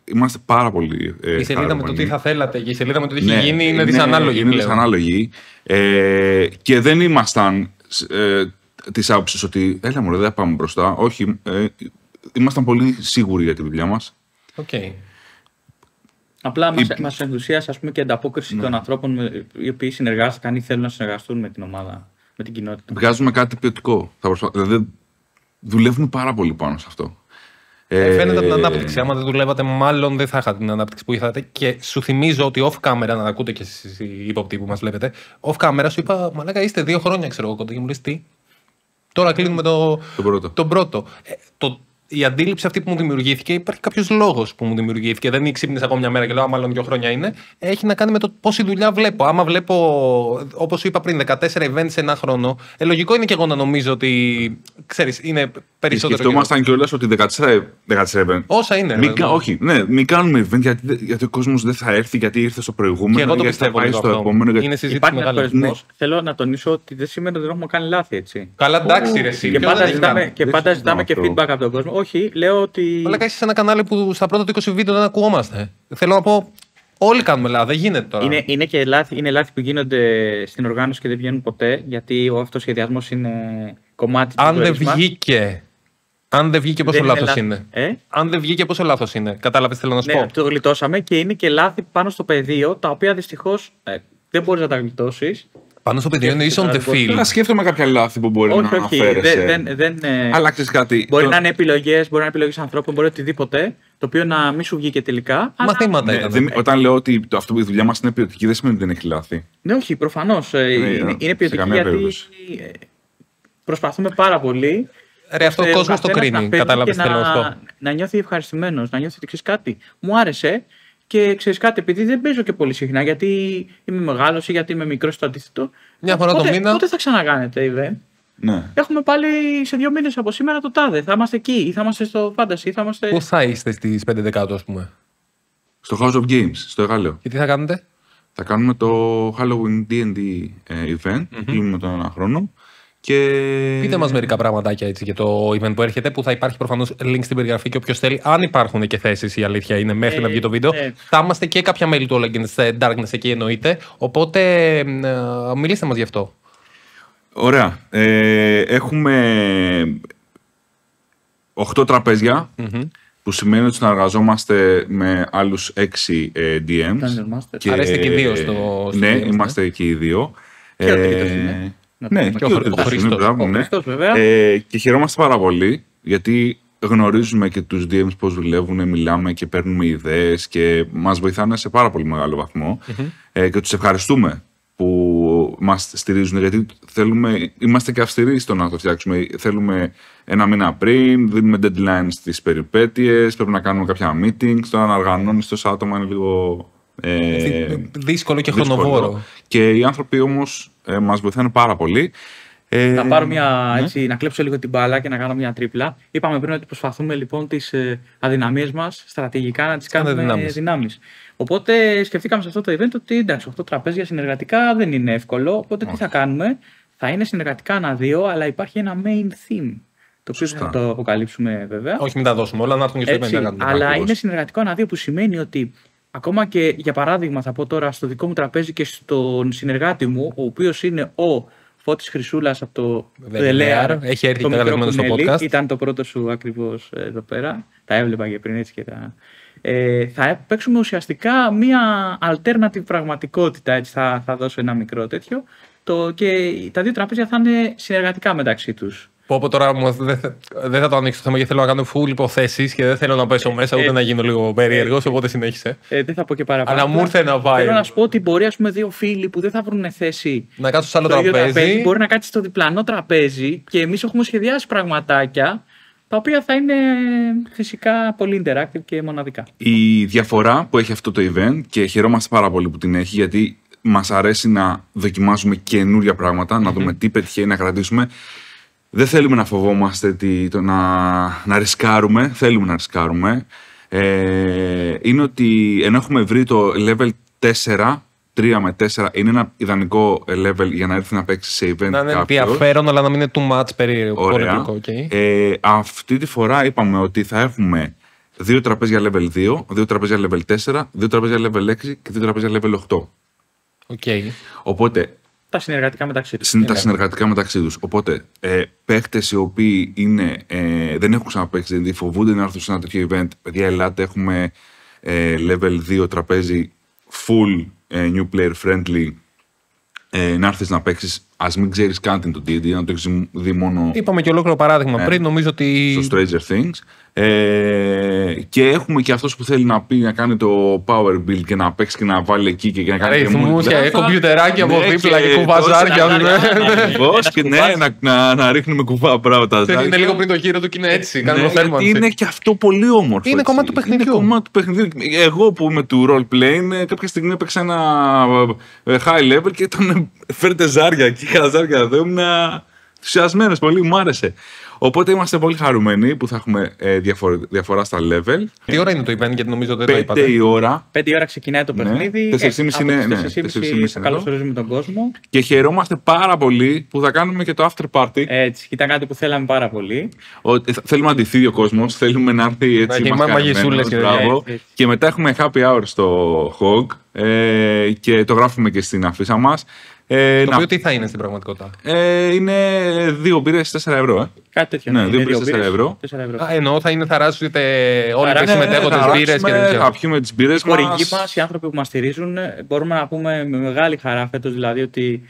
είμαστε πάρα πολύ. Η σελίδα με το τι θα θέλατε και η σελίδα με το τι έχει γίνει είναι δυσανάλογη. Είναι δυσανάλογη. Και δεν ήμασταν τη άποψη ότι έλα μου, δεν θα πάμε μπροστά. Όχι. Ήμασταν πολύ σίγουροι για τη δουλειά μας. Okay. Απλά μας ενθουσίασε, ας πούμε, και η ανταπόκριση των ανθρώπων οι οποίοι συνεργάστηκαν ή θέλουν να συνεργαστούν με την ομάδα, με την κοινότητα. Βγάζουμε κάτι ποιοτικό. Δηλαδή, δουλεύουμε πάρα πολύ πάνω σε αυτό. Φαίνεται από την ανάπτυξη. Άμα δεν δουλεύατε, μάλλον δεν θα είχατε την ανάπτυξη που είχατε. Και σου θυμίζω ότι off camera, να ακούτε και εσείς οι ύποπτοι που μας βλέπετε, off camera σου είπα: μαλάκα, είστε 2 χρόνια, ξέρω εγώ, κοντά, και μου λες τι. Τώρα κλείνουμε τον πρώτο. Η αντίληψη αυτή που μου δημιουργήθηκε, υπάρχει κάποιος λόγος που μου δημιουργήθηκε. Δεν ξύπνησα ακόμα μια μέρα και λέω: μάλλον 2 χρόνια είναι. Έχει να κάνει με το πόση δουλειά βλέπω. Άμα βλέπω, όπως σου είπα πριν, 14 events σε ένα χρόνο, λογικό είναι και εγώ να νομίζω ότι, ξέρεις, είναι περισσότερο. Σκεφτόμασταν κιόλας ότι 14 events. Όσα είναι. Όχι, ναι, μην κάνουμε event γιατί ο κόσμος δεν θα έρθει, γιατί ήρθε στο προηγούμενο. Και εγώ το πιστεύω. Πάει στο επόμενο. Είναι συζήτηση μεγάλη. Θέλω να τονίσω ότι δεν σημαίνει ότι δεν έχουμε κάνει λάθη, έτσι. Καλά, εντάξει, ρε εσύ. Και πάντα ζητάμε και feedback από τον κόσμο. Όχι, λέω ότι. Αλλά είσαι σε ένα κανάλι που στα πρώτα 20 βίντεο δεν ακουγόμαστε. Θέλω να πω, όλοι κάνουμε λάθη, δεν γίνεται τώρα. Είναι και λάθη που γίνονται στην οργάνωση και δεν βγαίνουν ποτέ, γιατί ο αυτοσχεδιασμός είναι κομμάτι του. Αν δεν βγήκε, πόσο λάθος είναι. Αν δεν βγήκε, πόσο λάθος είναι. Κατάλαβες, θέλω να σου πω. Το γλιτώσαμε, και είναι και λάθη πάνω στο πεδίο, τα οποία δυστυχώς δεν μπορείς να τα γλιτώσεις. Πάνω στο πεδίο είναι on the field. Να σκέφτομαι κάποια λάθη που μπορεί να αναφέρεσαι. Αλλά ξέρεις κάτι. Μπορεί να είναι επιλογές, ανθρώπων, μπορεί οτιδήποτε, το οποίο να μην σου βγήκε τελικά. Μαθήματα ήταν. Όταν λέω ότι η δουλειά μας είναι ποιοτική, δεν σημαίνει ότι δεν έχει λάθη. Ναι, όχι, προφανώς. Είναι ποιοτική, γιατί προσπαθούμε πάρα πολύ. Ρε, αυτό ο κόσμος το κρίνει. Κατάλαβες, θέλω να σου πω. Να νιώθει ευχαριστημένος, να νιώθει ότι ξέρεις κάτι. Μου άρεσε. Και ξέρεις κάτι, επειδή δεν παίζω και πολύ συχνά, γιατί είμαι μεγάλος ή γιατί είμαι μικρός στο αντίθετο. Μια φορά το μήνα. Πότε θα ξανακάνετε event? Ναι. Έχουμε πάλι σε 2 μήνες από σήμερα το τάδε. Θα είμαστε εκεί, ή θα είμαστε στο Fantasy, ή θα είμαστε. Πού θα είστε στις 5 Δεκάτου, ας πούμε? Στο House of Games, στο Εγάλεο. Και τι θα κάνετε? Θα κάνουμε το Halloween D&D event, κλείνουμε τον ένα χρόνο. Και... Πείτε μας μερικά πραγματάκια έτσι για το event που έρχεται, που θα υπάρχει προφανώς link στην περιγραφή, και όποιος θέλει, αν υπάρχουν και θέσεις, η αλήθεια είναι, μέχρι να βγει το βίντεο. Θα είμαστε και κάποια μέλη του All Against Darkness εκεί, εννοείται. Οπότε μιλήστε μας γι' αυτό. Ωραία. Έχουμε 8 τραπέζια, που σημαίνει ότι συνεργαζόμαστε με άλλους 6 DMs. Άρα είστε και οι 2 στο ναι, είμαστε και οι 2. Και ο τρίτος είναι. Ναι, και ο Χρήστος, βέβαια. Και χαιρόμαστε πάρα πολύ, γιατί γνωρίζουμε και τους DMs πώς δουλεύουν, μιλάμε και παίρνουμε ιδέες και μας βοηθάνε σε πάρα πολύ μεγάλο βαθμό. Και τους ευχαριστούμε που μας στηρίζουν, γιατί είμαστε και αυστηροί στο να το φτιάξουμε. Θέλουμε 1 μήνα πριν, δίνουμε deadlines στις περιπέτειες, πρέπει να κάνουμε κάποια meetings, τώρα να οργανώνεις τόσα άτομα είναι λίγο... δύσκολο και χρονοβόρο. Και οι άνθρωποι όμως μας βοηθάνε πάρα πολύ. Να πάρω να κλέψω λίγο την μπάλα και να κάνω μια τρίπλα. Είπαμε πριν ότι προσπαθούμε λοιπόν τις αδυναμίες μας στρατηγικά να τις κάνουμε δυνάμεις. Οπότε σκεφτήκαμε σε αυτό το event ότι εντάξει, 8 τραπέζια συνεργατικά δεν είναι εύκολο. Οπότε τι θα κάνουμε? Θα είναι συνεργατικά ανά-2, αλλά υπάρχει ένα main theme. Το οποίο θα το αποκαλύψουμε βέβαια. Όχι, μην τα δώσουμε όλα, να έρθουν και στο event. Αλλά είναι συνεργατικό ανά-2, που σημαίνει ότι ακόμα και για παράδειγμα, θα πω τώρα στο δικό μου τραπέζι και στον συνεργάτη μου, ο οποίος είναι ο Φώτης Χρυσούλας από το Δελέαρ. Έχει έρθει καλεσμένος στο podcast. Ήταν το πρώτο σου ακριβώς εδώ πέρα. Τα έβλεπα και πριν έτσι και τα Θα παίξουμε ουσιαστικά μία alternative πραγματικότητα, έτσι θα δώσω ένα μικρό τέτοιο. Και τα δύο τραπέζια θα είναι συνεργατικά μεταξύ τους. Πω τώρα δεν θα το ανοίξω το θέμα γιατί θέλω να κάνω full υποθέσεις και δεν θέλω να πέσω μέσα ούτε να γίνω λίγο περίεργος, οπότε συνέχισε. Δεν θα πω και παραπάνω. Αλλά μου ήρθε να πάει. Θέλω να σου πω ότι μπορεί, ας πούμε, δύο φίλοι που δεν θα βρουν θέση να κάτσουν σε άλλο τραπέζι. Μπορεί να κάτσει στο διπλανό τραπέζι και εμείς έχουμε σχεδιάσει πραγματάκια τα οποία θα είναι φυσικά πολύ interactive και μοναδικά. Η διαφορά που έχει αυτό το event, και χαιρόμαστε πάρα πολύ που την έχει, γιατί μας αρέσει να δοκιμάζουμε καινούργια πράγματα, να δούμε τι πετυχαίνει, να κρατήσουμε. Δεν θέλουμε να φοβόμαστε να ρισκάρουμε, θέλουμε να ρισκάρουμε. Είναι ότι ενώ έχουμε βρει το level 4, 3 με 4, είναι ένα ιδανικό level για να έρθει να παίξει σε event. Να είναι ενδιαφέρον, αλλά να μην είναι too much περίεργο. Okay. Αυτή τη φορά είπαμε ότι θα έχουμε 2 τραπέζια level 2, 2 τραπέζια level 4, 2 τραπέζια level 6 και 2 τραπέζια level 8. Okay. Οπότε, τα συνεργατικά μεταξύ τους. Τα συνεργατικά μεταξύ τους. Οπότε, παίχτες οι οποίοι δεν έχουν ξαναπαίξει, δηλαδή φοβούνται να έρθουν σε ένα τέτοιο event. Παιδιά, ελάτε, έχουμε level 2 τραπέζι full new player friendly. Να έρθεις να παίξεις, ας μην ξέρεις καν την το D&D, να το έχεις δει μόνο. Είπαμε και ολόκληρο παράδειγμα πριν, νομίζω ότι. Στο Stranger Things. Και έχουμε και αυτός που θέλει να πει να κάνει το power build και να παίξει και να βάλει εκεί και να κάνει. Αριθμούς και κομπιουτεράκια από δίπλα και κουβαζάρια. Και να ρίχνουμε κουβά πράγματα. Είναι λίγο πριν το γύρο του και είναι έτσι. Είναι και αυτό πολύ όμορφο. Είναι κομμάτι του παιχνιδιού. Εγώ που είμαι του role playing, κάποια στιγμή έπαιξα ένα high level και ήταν φέρτε ζάρια και χαζάρια εδώ. Ήμουν ενθουσιασμένος πολύ, μου άρεσε. Οπότε είμαστε πολύ χαρούμενοι που θα έχουμε διαφορά στα level. Τι ώρα είναι το event, γιατί νομίζω ότι δεν το είπατε. 5 η ώρα. 5 η ώρα ξεκινάει το παιχνίδι. 4.30 είναι. 4.30 θα καλωσορίζουμε τον κόσμο. Και χαιρόμαστε πάρα πολύ που θα κάνουμε και το after party. Έτσι, ήταν κάτι που θέλαμε πάρα πολύ. Θέλουμε να ντυθεί ο κόσμος, θέλουμε να έρθει έτσι μαγισούλες και μετά έχουμε happy hour στο Hog και το γράφουμε και στην αφίσα μας. Το οποίο τι θα είναι στην πραγματικότητα. Είναι 2 μπύρες 4 ευρώ. Κάτι τέτοιο. Ναι, 2 μπύρες 4 ευρώ. Εννοώ θα είναι, θα ράσετε όλοι οι συμμετέχοντες μπύρες και τέτοια. Θα πιούμε τις μπύρες μας. Οι χορηγοί μας, οι άνθρωποι που μας στηρίζουν, μπορούμε να πούμε με μεγάλη χαρά φέτος δηλαδή ότι.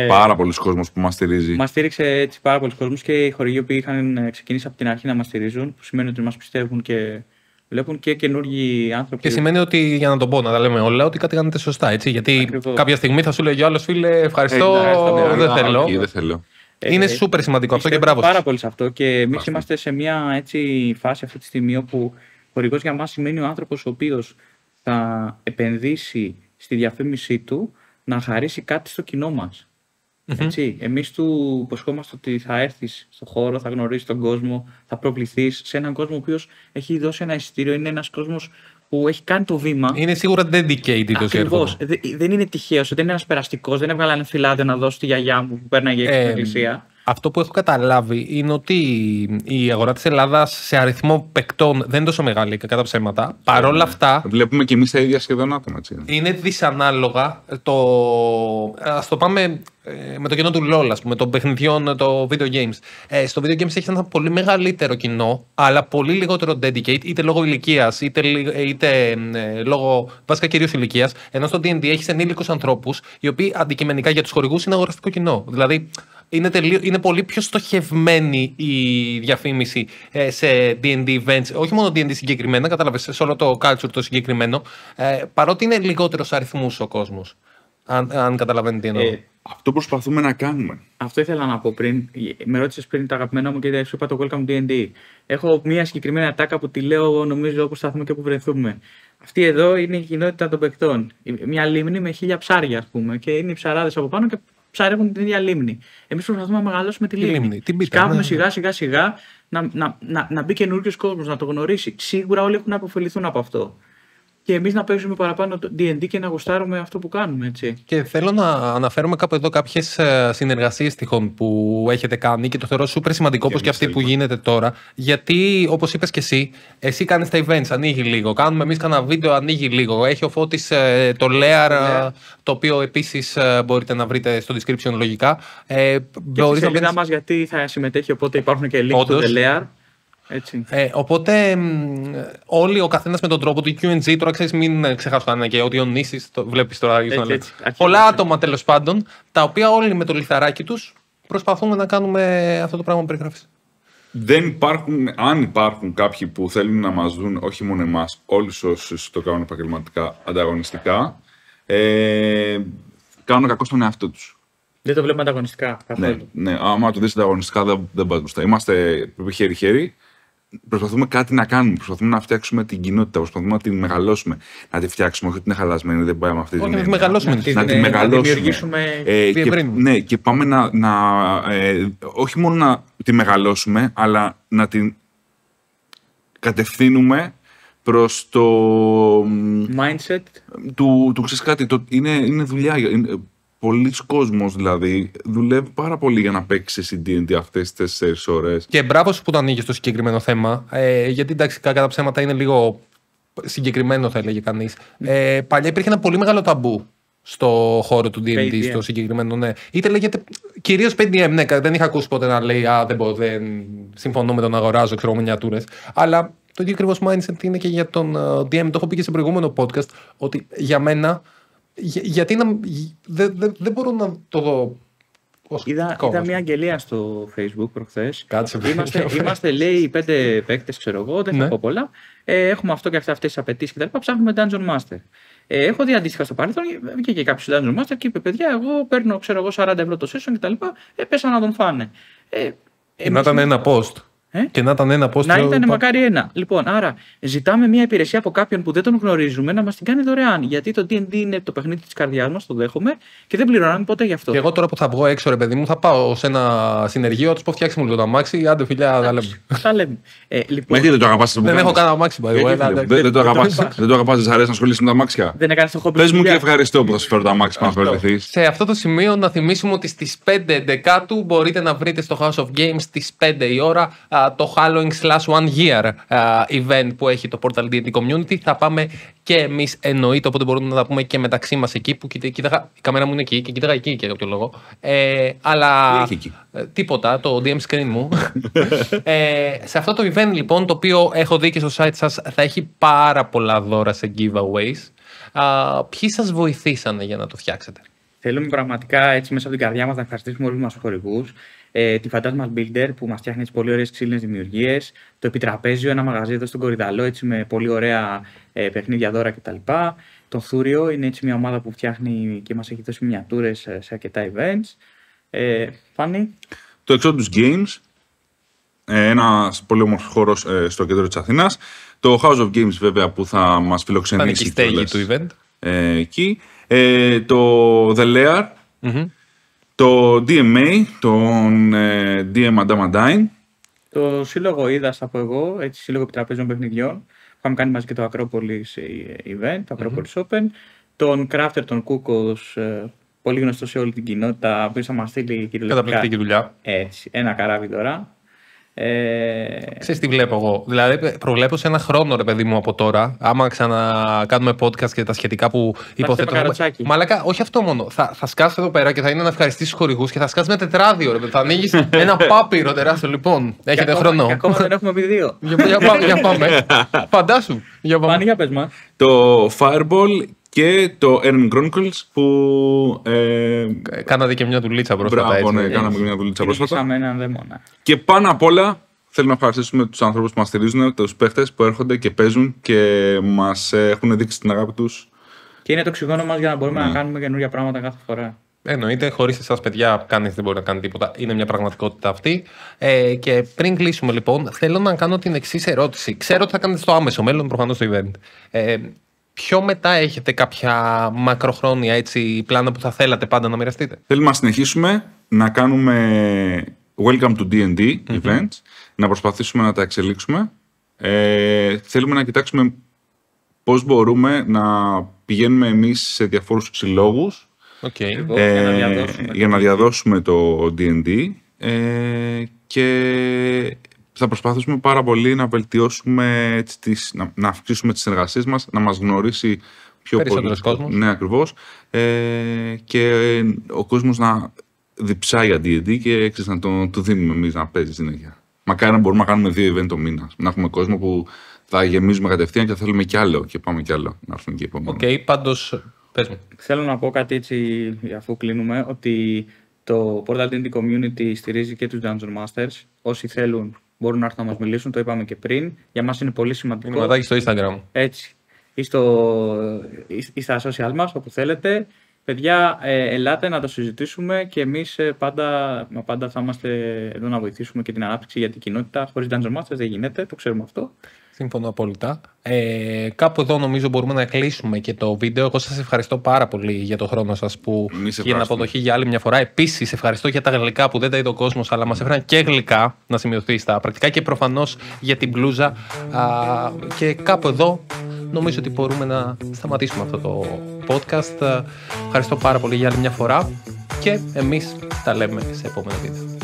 Πάρα πολλοί κόσμος που μας στηρίζει. Μας στήριξε έτσι πάρα πολλοί κόσμος και οι χορηγοί που είχαν ξεκινήσει από την αρχή να μας στηρίζουν, που σημαίνει ότι μας πιστεύουν και βλέπουν και καινούργιοι άνθρωποι. Και σημαίνει ότι, για να το πω, να τα λέμε όλα, ότι κάτι κάνετε σωστά. Έτσι, γιατί ακριβώς. Κάποια στιγμή θα σου λέει ο άλλος, φίλε, ευχαριστώ, δεν θέλω. Είναι σούπερ σημαντικό αυτό και μπράβο. Πάρα πολύ σε αυτό. Και εμείς είμαστε σε μια έτσι φάση αυτή τη στιγμή όπου χορηγός για μας σημαίνει ο άνθρωπος ο οποίος θα επενδύσει στη διαφήμιση του να χαρίσει κάτι στο κοινό μας. Έτσι, εμείς του υποσχόμαστε ότι θα έρθεις στον χώρο, θα γνωρίσεις τον κόσμο, θα προβληθείς σε έναν κόσμο ο οποίος έχει δώσει ένα εισιτήριο, είναι ένας κόσμος που έχει κάνει το βήμα. Είναι σίγουρα dedicated. Ακριβώς. Δεν είναι τυχαίος, δεν είναι ένας περαστικός, δεν έβγαλα ένα φυλάδιο να δώσω στη γιαγιά μου που πέρναγε έξω στην εκκλησία. Αυτό που έχω καταλάβει είναι ότι η αγορά της Ελλάδας σε αριθμό παικτών δεν είναι τόσο μεγάλη, κατά ψέματα. Παρ' όλα αυτά. Βλέπουμε και εμείς τα ίδια σχεδόν άτομα. Είναι δυσανάλογα ας το πάμε με το κοινό του LOL, ας πούμε, των παιχνιδιών, το video games. Στο video games έχει ένα πολύ μεγαλύτερο κοινό, αλλά πολύ λιγότερο dedicate, είτε λόγω ηλικίας, είτε λόγω βασικά κυρίως ηλικίας. Ενώ στο D&D έχεις ενήλικους ανθρώπους, οι οποίοι αντικειμενικά για τους χορηγούς είναι αγοραστικό κοινό. Δηλαδή, είναι πολύ πιο στοχευμένη η διαφήμιση σε D&D events, όχι μόνο D&D συγκεκριμένα, κατάλαβες, σε όλο το culture το συγκεκριμένο, παρότι είναι λιγότερος αριθμούς ο κόσμος. Αν καταλαβαίνετε τι εννοώ. Αυτό προσπαθούμε να κάνουμε. Αυτό ήθελα να πω πριν. Με ρώτησες πριν τα αγαπημένα μου και σου είπα το Welcome D&D. Έχω μια συγκεκριμένη ατάκα που τη λέω νομίζω όπου σταθούμε και όπου βρεθούμε. Αυτή εδώ είναι η κοινότητα των παικτών. Μια λίμνη με 1000 ψάρια, ας πούμε, και είναι οι ψαράδες από πάνω και ψαρεύουν την ίδια λίμνη. Εμείς προσπαθούμε να μεγαλώσουμε τη λίμνη. Σκάβουμε σιγά-σιγά να μπει καινούριος κόσμος, να το γνωρίσει. Σίγουρα όλοι έχουν να αποφεληθούν από αυτό. Και εμείς να παίζουμε παραπάνω το D&D και να γουστάρουμε αυτό που κάνουμε, έτσι. Και θέλω να αναφέρουμε κάπου εδώ κάποιες συνεργασίες τυχόν που έχετε κάνει και το θεωρώ σούπερ σημαντικό, όπως και αυτή που γίνεται τώρα. Γιατί, όπως είπες και εσύ κάνεις τα events, ανοίγει λίγο. Κάνουμε εμείς κανένα βίντεο, ανοίγει λίγο. Έχει ο Φώτης το Lair, το οποίο επίσης μπορείτε να βρείτε στο description λογικά. Και στη σελίδα μας, γιατί θα συμμετέχει, οπότε υπάρχουν και links στο Lair. Έτσι. Οπότε όλοι ο καθένας με τον τρόπο του QNG, τώρα ξέρεις, μην ξεχάσω κανένα και ότι ο Νήσης, το βλέπεις τώρα. Πολλά άτομα τέλος πάντων, τα οποία όλοι με το λιθαράκι τους προσπαθούμε να κάνουμε αυτό το πράγμα που περιγράφεις. Δεν υπάρχουν, αν υπάρχουν κάποιοι που θέλουν να μας δουν, όχι μόνο εμάς, όλους όσους το κάνουν επαγγελματικά, ανταγωνιστικά, κάνουν κακό στον εαυτό τους. Δεν το βλέπουμε ανταγωνιστικά καθόλου. Ναι, άμα το δεις ανταγωνιστικά δεν πας μπροστά. Είμαστε χέρι-χέρι, προσπαθούμε κάτι να κάνουμε, προσπαθούμε να φτιάξουμε την κοινότητα, προσπαθούμε να την μεγαλώσουμε. Να τη φτιάξουμε, όχι ότι είναι χαλασμένη, δεν πάμε με αυτή την έννοια. Να τη μεγαλώσουμε. Ναι, και πάμε όχι μόνο να τη μεγαλώσουμε, αλλά να την κατευθύνουμε προς το mindset του ξέρεις κάτι, είναι δουλειά. Πολλοί κόσμος δηλαδή δουλεύει πάρα πολύ για να παίξει σε D&D αυτές τις 4 ώρες. Και μπράβο σου που το ανοίγεις το συγκεκριμένο θέμα, γιατί εντάξει, κατά ψέματα είναι λίγο συγκεκριμένο, θα έλεγε κανείς. Παλιά υπήρχε ένα πολύ μεγάλο ταμπού στο χώρο του D&D, στο συγκεκριμένο, ναι. Είτε λέγεται κυρίως PDM, ναι, δεν είχα ακούσει ποτέ να λέει δεν συμφωνώ με τον αγοράζω, ξέρω, μινιατούρες. Αλλά το ίδιο ακριβώς mindset είναι και για τον DM. Το έχω πει και σε προηγούμενο podcast, ότι για μένα, γιατί δεν μπορώ να το δω. Είδα μια αγγελία στο Facebook προχθές. Κάτσε, είμαστε, λέει, 5 παίκτες, ξέρω εγώ, δεν θα πω πολλά. Έχουμε αυτό και αυτές τις απαιτήσεις κτλ. Ψάχνουμε Dungeon Master. Έχω δει αντίστοιχα στο παρελθόν, βγήκε και κάποιος Dungeon Master και είπε: παιδιά, εγώ παίρνω, ξέρω εγώ, 40 ευρώ το session κτλ. Πέσα να τον φάνε. Να ήταν ένα post. Και να ήταν ένα post. Να ήταν μακάρι ένα. Λοιπόν, άρα ζητάμε μια υπηρεσία από κάποιον που δεν τον γνωρίζουμε να μας την κάνει δωρεάν. Γιατί το D&D είναι το παιχνίδι της καρδιάς μας, το δέχομαι και δεν πληρώναμε ποτέ γι' αυτό. Και εγώ τώρα που θα βγω έξω, ρε παιδί μου, θα πάω σε ένα συνεργείο, του πω φτιάξει μου λίγο το αμάξι. Άντε, φιλιά, τα λέμε. Τα λέμε. Λοιπόν, δεν το αγαπάς. Δεν έχω κανένα αμάξι, δεν το αγαπάς. Δεν το αγαπάς, δεν αρέσει να ασχολείσαι με τα αμάξια. Δεν έκανες το χόμπι. Πες μου και ευχαριστώ που θα σου φέρω τα αμάξι να ασχοληθείς. Σε αυτό το σημείο να θυμίσουμε ότι στις 5 Δεκάτου μπορείτε να βρείτε στο House of Games στις 5 η ώρα το Halloween/One Year event που έχει το Portal D&D Community. Θα πάμε και εμείς, εννοείται, οπότε μπορούμε να τα πούμε και μεταξύ μας εκεί που κοίταγα. Η κάμερα μου είναι εκεί και κοίταγα εκεί για κάποιο λόγο. Αλλά τίποτα, το DM screen μου. Σε αυτό το event λοιπόν, το οποίο έχω δει και στο site σας, θα έχει πάρα πολλά δώρα σε giveaways. Ποιοι σας βοηθήσανε για να το φτιάξετε? Θέλουμε πραγματικά έτσι μέσα από την καρδιά μας να ευχαριστήσουμε όλους μας τους χορηγούς. Τη Phantasmal Builder που μας φτιάχνει τις πολύ ωραίες ξύλινες δημιουργίες. Το Επιτραπέζιο, ένα μαγαζί εδώ στον Κορυδαλό έτσι, με πολύ ωραία παιχνίδια, δώρα κτλ. Το Θούριο είναι έτσι μια ομάδα που φτιάχνει και μας έχει δώσει μινιατούρες σε αρκετά events. Φάνη. Το Exodus Games, ένας πολύ όμορφος χώρος στο κέντρο της Αθήνας. Το House of Games βέβαια που θα μας φιλοξενήσει. Θα είναι και η στέγη του event. Εκεί. Το The Lair. Το DMA, τον DM Adamantine. Το Σύλλογο Είδας θα πω εγώ, έτσι, Σύλλογο Επιτραπέζων Παιχνιδιών. Είχαμε κάνει μαζί και το Acropolis event, το Acropolis Open. Τον Crafter, τον Κούκος, πολύ γνωστό σε όλη την κοινότητα, που θα μας στείλει κυριολεκτικά. Καταπληκτική δουλειά. Έτσι, ένα καράβι τώρα. Ξέρεις τι βλέπω εγώ? Δηλαδή, προβλέπω σε ένα χρόνο, ρε παιδί μου, από τώρα, άμα ξανακάνουμε podcast και τα σχετικά που υποθέτω. Μαλάκα, όχι αυτό μόνο. Θα σκάσει εδώ πέρα και θα είναι να ευχαριστήσει τους χορηγούς και θα σκάσει με τετράδιο, ρε παιδί. Θα ανοίγει ένα πάπυρο τεράστιο. Λοιπόν, έχετε χρόνο. Και ακόμα δεν έχουμε πει δύο. Για πάμε. Φαντάσου. Πάνε, για πες μας. Το Fireball και το Erin Chronicles που. Κάνατε και μια δουλίτσα πρόσφατα. Μπράβο, ναι, κάναμε και μια δουλίτσα πρόσφατα. Έναν δαίμονα. Και πάνω απ' όλα θέλουμε να ευχαριστήσουμε τους ανθρώπους που μας στηρίζουν, τους παίχτες που έρχονται και παίζουν και μας έχουν δείξει την αγάπη τους. Και είναι το οξυγόνο μας για να μπορούμε να κάνουμε καινούργια πράγματα κάθε φορά. Εννοείται, χωρίς εσάς, παιδιά, κανείς δεν μπορεί να κάνει τίποτα. Είναι μια πραγματικότητα αυτή. Και πριν κλείσουμε, λοιπόν, θέλω να κάνω την εξής ερώτηση. Ξέρω ότι θα κάνετε στο άμεσο μέλλον, προφανώς, το event. Πιο μετά έχετε κάποια μακροχρόνια έτσι, πλάνα που θα θέλατε πάντα να μοιραστείτε? Θέλουμε να συνεχίσουμε να κάνουμε Welcome to D&D events, να προσπαθήσουμε να τα εξελίξουμε. Θέλουμε να κοιτάξουμε πώς μπορούμε να πηγαίνουμε εμείς σε διαφόρους συλλόγους για να διαδώσουμε το D&D και θα προσπαθήσουμε πάρα πολύ να βελτιώσουμε, να αυξήσουμε τις συνεργασίες μας, να μας γνωρίσει πιο πολύ κόσμος. Ναι, ακριβώς. Και ο κόσμος να διψάει για D&D και να του δίνουμε εμείς να παίζει συνέχεια. Μακάρι να μπορούμε να κάνουμε 2 event το μήνα. Να έχουμε κόσμο που θα γεμίζουμε κατευθείαν και θα θέλουμε κι άλλο και πάμε κι άλλο. Να έρθουν και οι επόμενοι. Οκ, πάντως, πες μου. Θέλω να πω κάτι έτσι, αφού κλείνουμε, ότι το Portal D&D Community στηρίζει και τους Dungeon Masters. Όσοι θέλουν μπορούν να έρθουν να μας μιλήσουν, το είπαμε και πριν. Για μας είναι πολύ σημαντικό. Μηνυματάκι στο Instagram. Έτσι. Ή στα social μας, όπου θέλετε. Παιδιά, ελάτε να το συζητήσουμε και εμείς πάντα θα είμαστε εδώ να βοηθήσουμε και την ανάπτυξη για την κοινότητα. Χωρίς Dungeon Masters δεν γίνεται, το ξέρουμε αυτό. Συμφωνώ απόλυτα. Κάπου εδώ νομίζω μπορούμε να κλείσουμε και το βίντεο. Εγώ σας ευχαριστώ πάρα πολύ για τον χρόνο σας που και την αποδοχή για άλλη μια φορά. Επίσης, ευχαριστώ για τα γλυκά που δεν τα είδε ο κόσμος, αλλά μας έφεραν και γλυκά να σημειωθεί στα πρακτικά και προφανώς για την μπλούζα. Και κάπου εδώ νομίζω ότι μπορούμε να σταματήσουμε αυτό το podcast. Ευχαριστώ πάρα πολύ για άλλη μια φορά και εμείς τα λέμε σε επόμενο βίντεο.